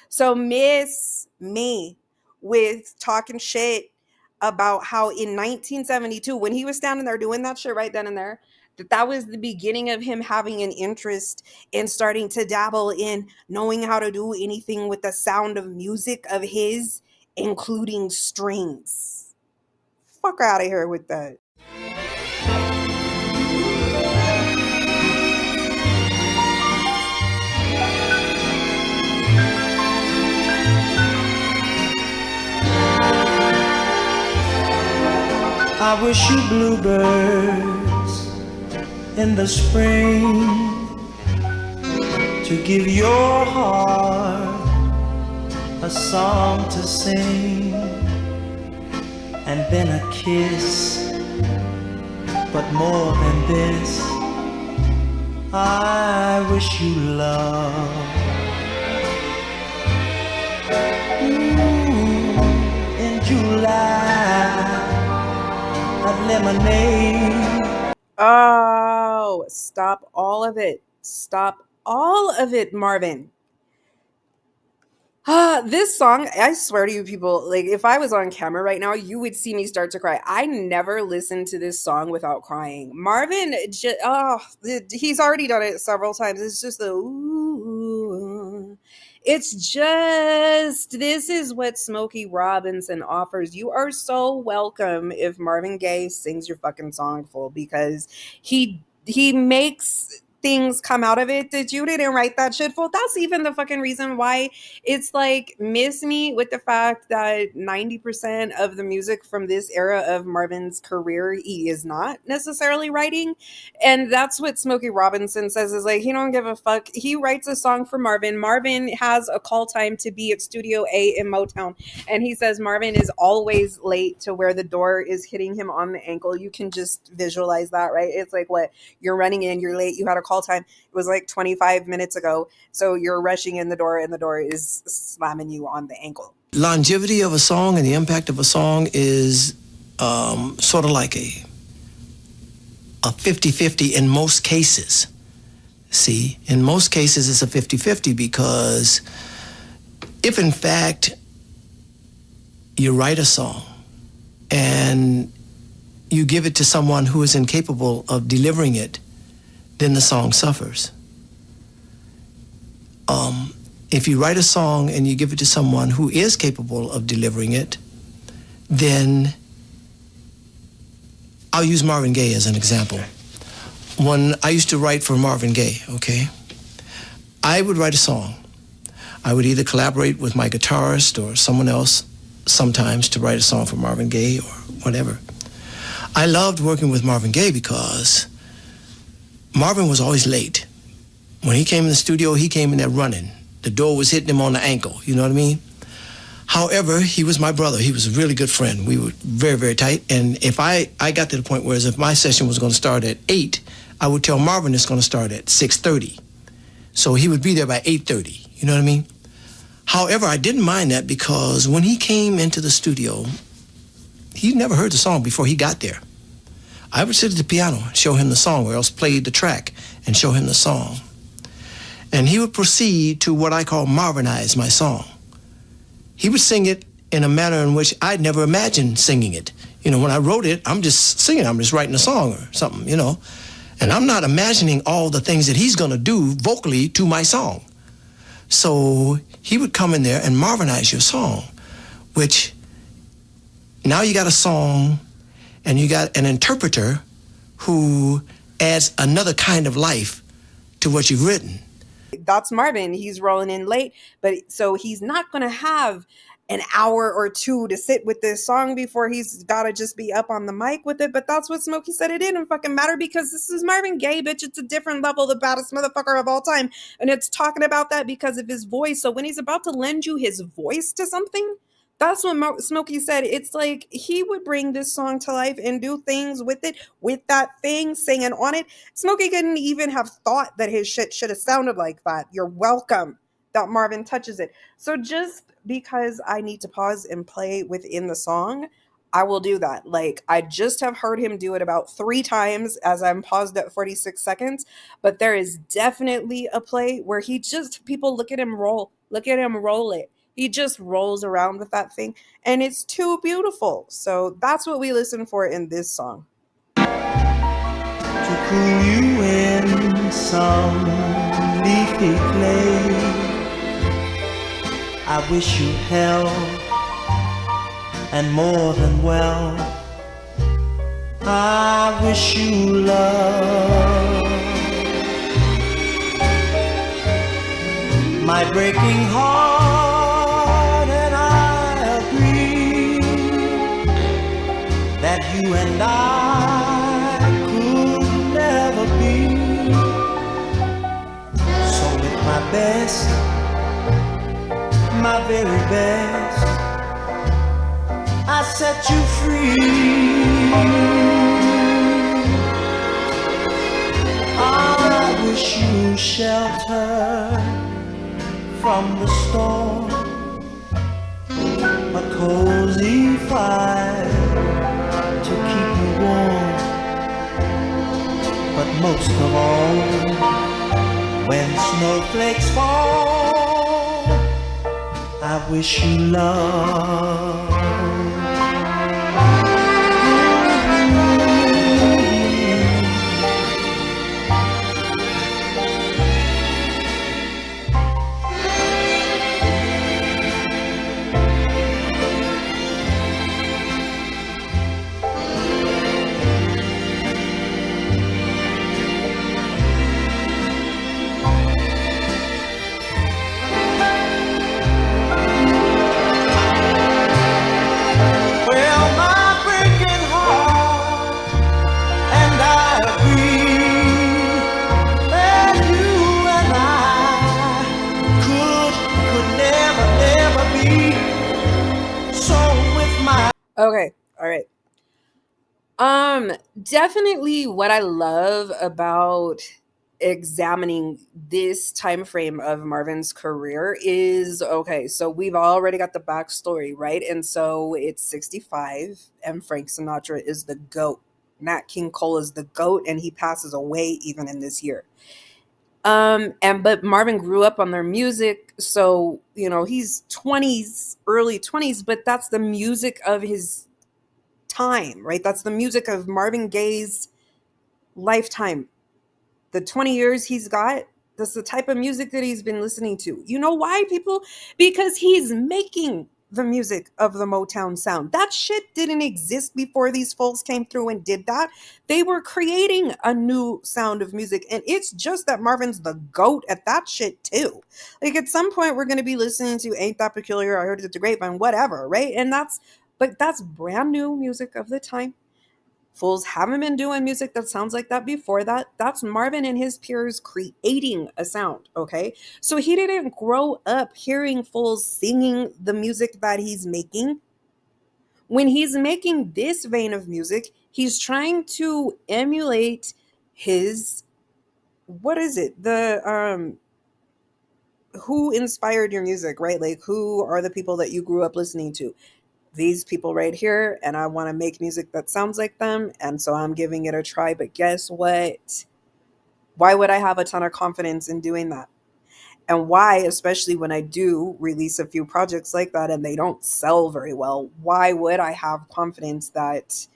So miss me with talking shit about how in 1972, when he was standing there doing that shit right then and there, that was the beginning of him having an interest in starting to dabble in knowing how to do anything with the sound of music of his, including strings. Fuck out of here with that. I wish you bluebirds in the spring to give your heart a song to sing, and then a kiss. But more than this, I wish you love. In July, a lemonade. Oh, stop all of it. Stop all of it, Marvin. This song, I swear to you people, like if I was on camera right now, you would see me start to cry. I never listened to this song without crying. Marvin, he's already done it several times. It's just the ooh. It's just, this is what Smokey Robinson offers. You are so welcome if Marvin Gaye sings your fucking song full, because he makes things come out of it that you didn't write that shit for. That's even the fucking reason why it's like, miss me with the fact that 90% of the music from this era of Marvin's career he is not necessarily writing. And that's what Smokey Robinson says, is like, he don't give a fuck. He writes a song for Marvin. Marvin has a call time to be at Studio A in Motown, and he says Marvin is always late to where the door is hitting him on the ankle. You can just visualize that, right? It's like, what, you're running in, you're late, you had a call time, it was like 25 minutes ago, so you're rushing in the door and the door is slamming you on the ankle. Longevity of a song and the impact of a song is sort of like a 50-50 in most cases. See, in most cases it's a 50-50, because if in fact you write a song and you give it to someone who is incapable of delivering it, then the song suffers. If you write a song and you give it to someone who is capable of delivering it, then I'll use Marvin Gaye as an example. When I used to write for Marvin Gaye, okay, I would write a song. I would either collaborate with my guitarist or someone else sometimes to write a song for Marvin Gaye or whatever. I loved working with Marvin Gaye because Marvin was always late. When he came in the studio, he came in there running. The door was hitting him on the ankle, you know what I mean? However, he was my brother. He was a really good friend. We were very, very tight. And if I got to the point where if my session was going to start at 8, I would tell Marvin it's going to start at 6:30. So he would be there by 8:30, you know what I mean? However, I didn't mind that because when he came into the studio, he never heard the song before he got there. I would sit at the piano and show him the song, or else play the track and show him the song. And he would proceed to what I call Marvinize my song. He would sing it in a manner in which I'd never imagined singing it. You know, when I wrote it, I'm just singing, I'm just writing a song or something, you know. And I'm not imagining all the things that he's gonna do vocally to my song. So he would come in there and Marvinize your song, which now you got a song and you got an interpreter who adds another kind of life to what you've written. That's Marvin. He's rolling in late, but so he's not going to have an hour or two to sit with this song before he's got to just be up on the mic with it. But that's what Smokey said. It didn't fucking matter because this is Marvin Gaye, bitch. It's a different level, the baddest motherfucker of all time. And it's talking about that because of his voice. So when he's about to lend you his voice to something, that's what Smokey said. It's like he would bring this song to life and do things with it, with that thing singing on it. Smokey couldn't even have thought that his shit should have sounded like that. You're welcome that Marvin touches it. So just because I need to pause and play within the song, I will do that. Like, I just have heard him do it about 3 times as I'm paused at 46 seconds. But there is definitely a play where he just, people look at him roll it. He just rolls around with that thing, and it's too beautiful. So that's what we listen for in this song. To cool you in some leafy place, I wish you health and more than well. I wish you love. My breaking heart, that you and I could never be. So with my best, my very best, I set you free. I wish you shelter from the storm, a cozy fire to keep you warm. But most of all, when snowflakes fall, I wish you love. Okay, all right. Definitely what I love about examining this time frame of Marvin's career is, okay, so we've already got the backstory, right? And so it's 65 and Frank Sinatra is the GOAT. Nat King Cole is the GOAT, and he passes away even in this year. But Marvin grew up on their music, so you know he's 20s, early 20s, but that's the music of his time, right? That's the music of Marvin Gaye's lifetime. The 20 years he's got, that's the type of music that he's been listening to. You know why, people? Because he's making the music of the Motown sound. That shit didn't exist before these fools came through and did that. They were creating a new sound of music, and it's just that Marvin's the goat at that shit too. Like at some point, we're going to be listening to "Ain't That Peculiar," "I Heard It at the Grapevine," whatever, right? And that's brand new music of the time. Fools haven't been doing music that sounds like that before that. That's Marvin and his peers creating a sound, okay? So he didn't grow up hearing fools singing the music that he's making. When he's making this vein of music, he's trying to emulate his, what is it? The who inspired your music, right? Like who are the people that you grew up listening to? These people right here, and I want to make music that sounds like them, and so I'm giving it a try. But guess what? Why would I have a ton of confidence in doing that? And why, especially when I do release a few projects like that and they don't sell very well, why would I have confidence that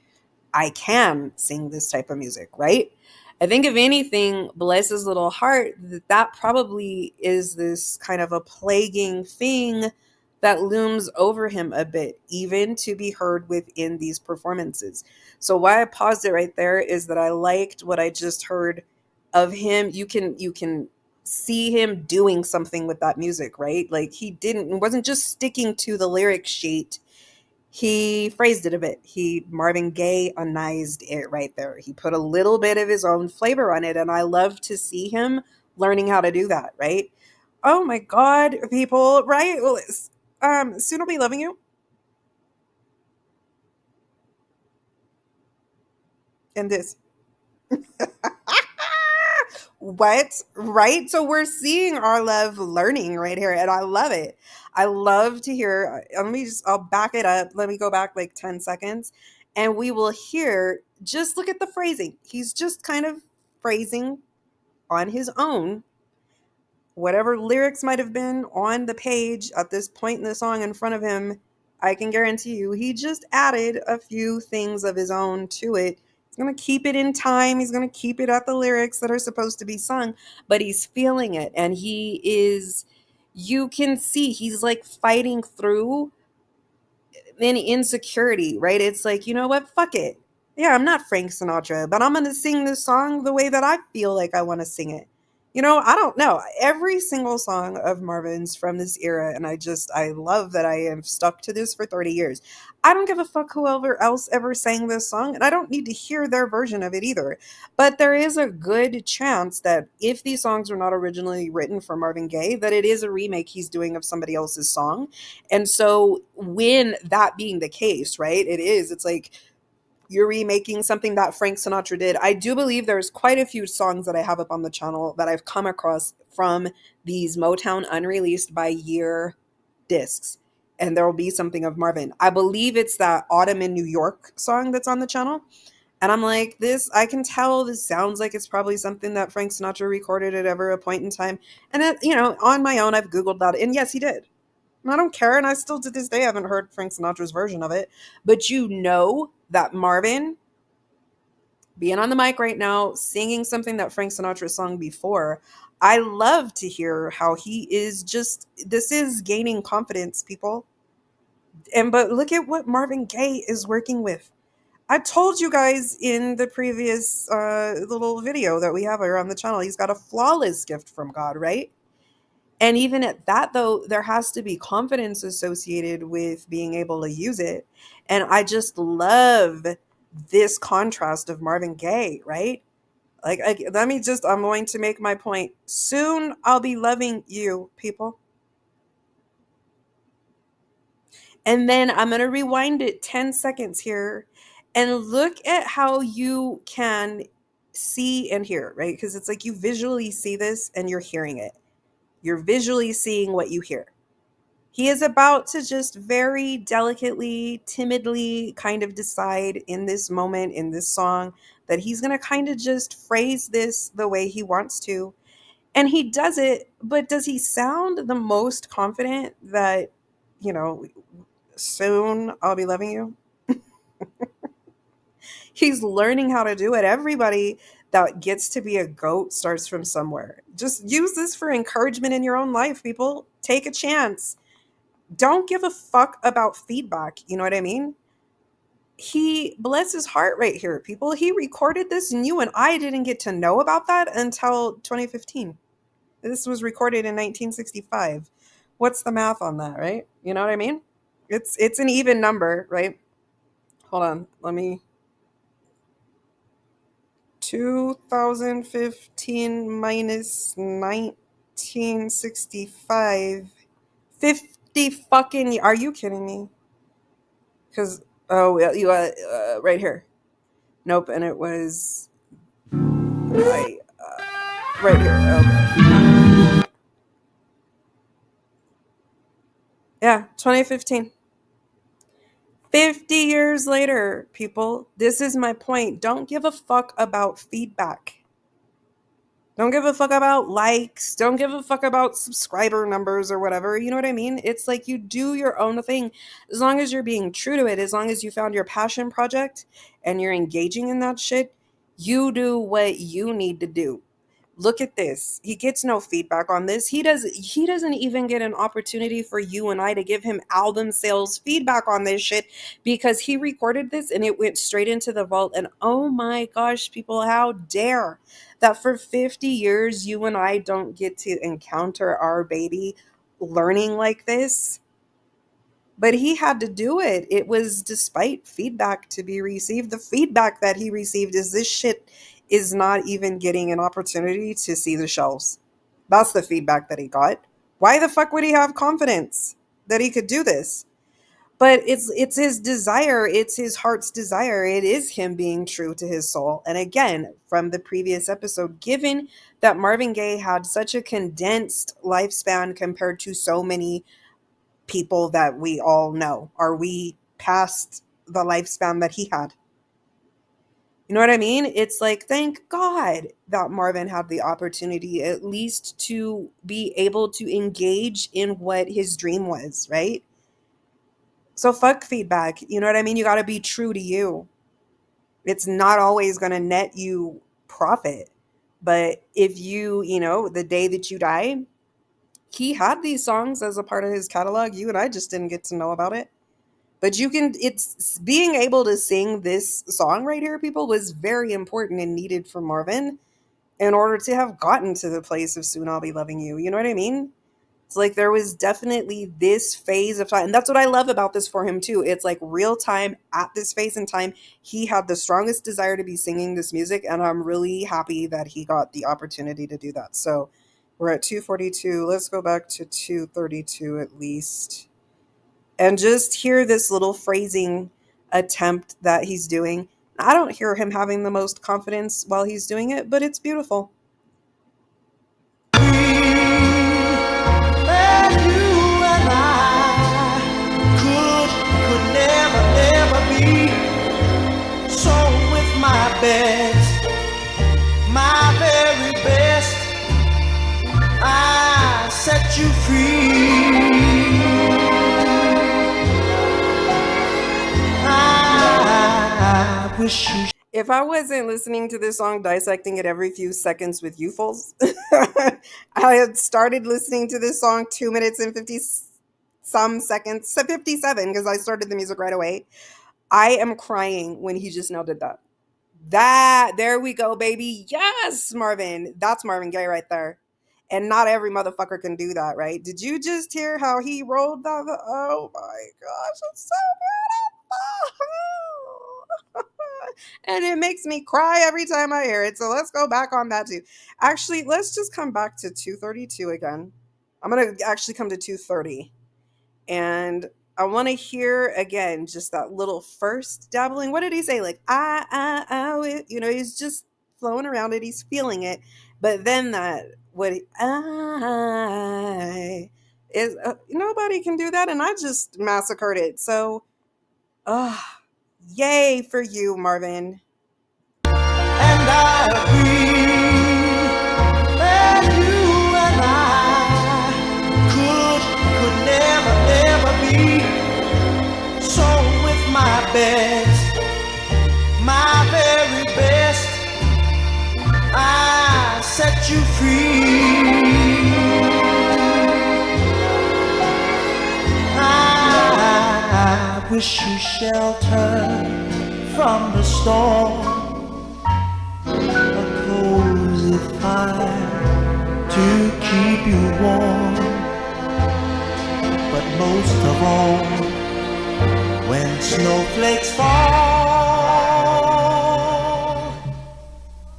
I can sing this type of music, right? I think if anything, bless his little heart, that probably is this kind of a plaguing thing that looms over him a bit, even to be heard within these performances. So why I paused it right there is that I liked what I just heard of him. You can see him doing something with that music, right? Like it wasn't just sticking to the lyric sheet, he phrased it a bit. He Marvin Gaye-anized it right there. He put a little bit of his own flavor on it, and I love to see him learning how to do that, right? Oh my God, people, right? Well, soon I'll be loving you. And this. What? Right? So we're seeing our love learning right here, and I love it. I love to hear. I'll back it up. Let me go back like 10 seconds, and we will hear. Just look at the phrasing. He's just kind of phrasing on his own whatever lyrics might have been on the page at this point in the song in front of him. I can guarantee you he just added a few things of his own to it. He's going to keep it in time. He's going to keep it at the lyrics that are supposed to be sung, but he's feeling it. And you can see he's like fighting through any insecurity, right? It's like, you know what? Fuck it. Yeah, I'm not Frank Sinatra, but I'm going to sing this song the way that I feel like I want to sing it. I don't know. Every single song of Marvin's from this era, and I love that I have stuck to this for 30 years. I don't give a fuck whoever else ever sang this song, and I don't need to hear their version of it either. But there is a good chance that if these songs were not originally written for Marvin Gaye, that it is a remake he's doing of somebody else's song. And so when that being the case, right, it's like you're remaking something that Frank Sinatra did. I do believe there's quite a few songs that I have up on the channel that I've come across from these Motown unreleased by year discs. And there will be something of Marvin. I believe it's that Autumn in New York song that's on the channel. And I'm like, I can tell this sounds like it's probably something that Frank Sinatra recorded at ever a point in time. And that, on my own, I've Googled that. And yes, he did. And I don't care. And I still to this day haven't heard Frank Sinatra's version of it. But that Marvin being on the mic right now, singing something that Frank Sinatra sung before, I love to hear how he is this is gaining confidence, people. But look at what Marvin Gaye is working with. I told you guys in the previous little video that we have here on the channel, he's got a flawless gift from God, right? And even at that, though, there has to be confidence associated with being able to use it. And I just love this contrast of Marvin Gaye, right? I'm going to make my point. Soon I'll be loving you, people. And then I'm going to rewind it 10 seconds here and look at how you can see and hear, right? Because it's like you visually see this and you're hearing it. You're visually seeing what you hear. He is about to just very delicately, timidly kind of decide in this moment, in this song, that he's going to kind of just phrase this the way he wants to. And he does it, but does he sound the most confident that, soon I'll be loving you? He's learning how to do it. Everybody that gets to be a goat starts from somewhere. Just use this for encouragement in your own life, people. Take a chance. Don't give a fuck about feedback. You know what I mean? He, bless his heart right here, people. He recorded this and you and I didn't get to know about that until 2015. This was recorded in 1965. What's the math on that, right? You know what I mean? It's an even number, right? Hold on. Let me 2015 minus 1965. 50 fucking, are you kidding me? Cuz oh, you right here. Nope, and it was right right here. Okay. Yeah, 2015. 50 years later, people, this is my point. Don't give a fuck about feedback. Don't give a fuck about likes. Don't give a fuck about subscriber numbers or whatever. You know what I mean? It's like you do your own thing. As long as you're being true to it, as long as you found your passion project and you're engaging in that shit, you do what you need to do. Look at this. He gets no feedback on this. He doesn't even get an opportunity for you and I to give him album sales feedback on this shit, because he recorded this and it went straight into the vault. And oh my gosh, people, how dare that for 50 years you and I don't get to encounter our baby learning like this. But he had to do it. It was despite feedback to be received. The feedback that he received is this shit is not even getting an opportunity to see the shelves. That's the feedback that he got. Why the fuck would he have confidence that he could do this? But it's his desire, it's his heart's desire. It is him being true to his soul. And again, from the previous episode, given that Marvin Gaye had such a condensed lifespan compared to so many people that we all know, are we past the lifespan that he had? You know what I mean? It's like, thank God that Marvin had the opportunity at least to be able to engage in what his dream was, right? So fuck feedback. You know what I mean? You got to be true to you. It's not always going to net you profit. But if the day that you die, he had these songs as a part of his catalog. You and I just didn't get to know about it. But it's being able to sing this song right here, people, was very important and needed for Marvin in order to have gotten to the place of Soon I'll Be Loving You. You know what I mean? It's like there was definitely this phase of time. And that's what I love about this for him too. It's like real time at this phase in time. He had the strongest desire to be singing this music. And I'm really happy that he got the opportunity to do that. So we're at 242. Let's go back to 232 at least. And just hear this little phrasing attempt that he's doing. I don't hear him having the most confidence while he's doing it, but it's beautiful. Best, my very best, I set you free. I wish you. If I wasn't listening to this song, dissecting it every few seconds with you fools, I had started listening to this song 2 minutes and 50 some seconds, 57, because I started the music right away. I am crying when he just now did that. There we go, baby. Yes, Marvin. That's Marvin Gaye right there. And not every motherfucker can do that, right? Did you just hear how he rolled that? Oh my gosh, it's so beautiful. And it makes me cry every time I hear it. So let's go back on that too. Actually, let's just come back to 232 again. I'm going to actually come to 230. And I want to hear again just that little first dabbling. What did he say? Like, he's just flowing around it. He's feeling it. But then nobody can do that. And I just massacred it. So, yay for you, Marvin. And I agree that you and I could never be. So with my best, my very best, I set you free. I wish you shelter from the storm, a cozy fire to keep you warm, but most of all, when snowflakes fall,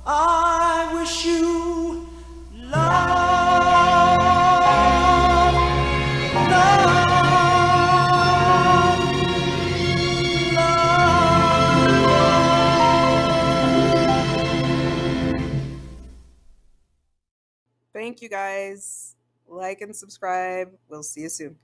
I wish you love, Thank you guys. Like and subscribe. We'll see you soon.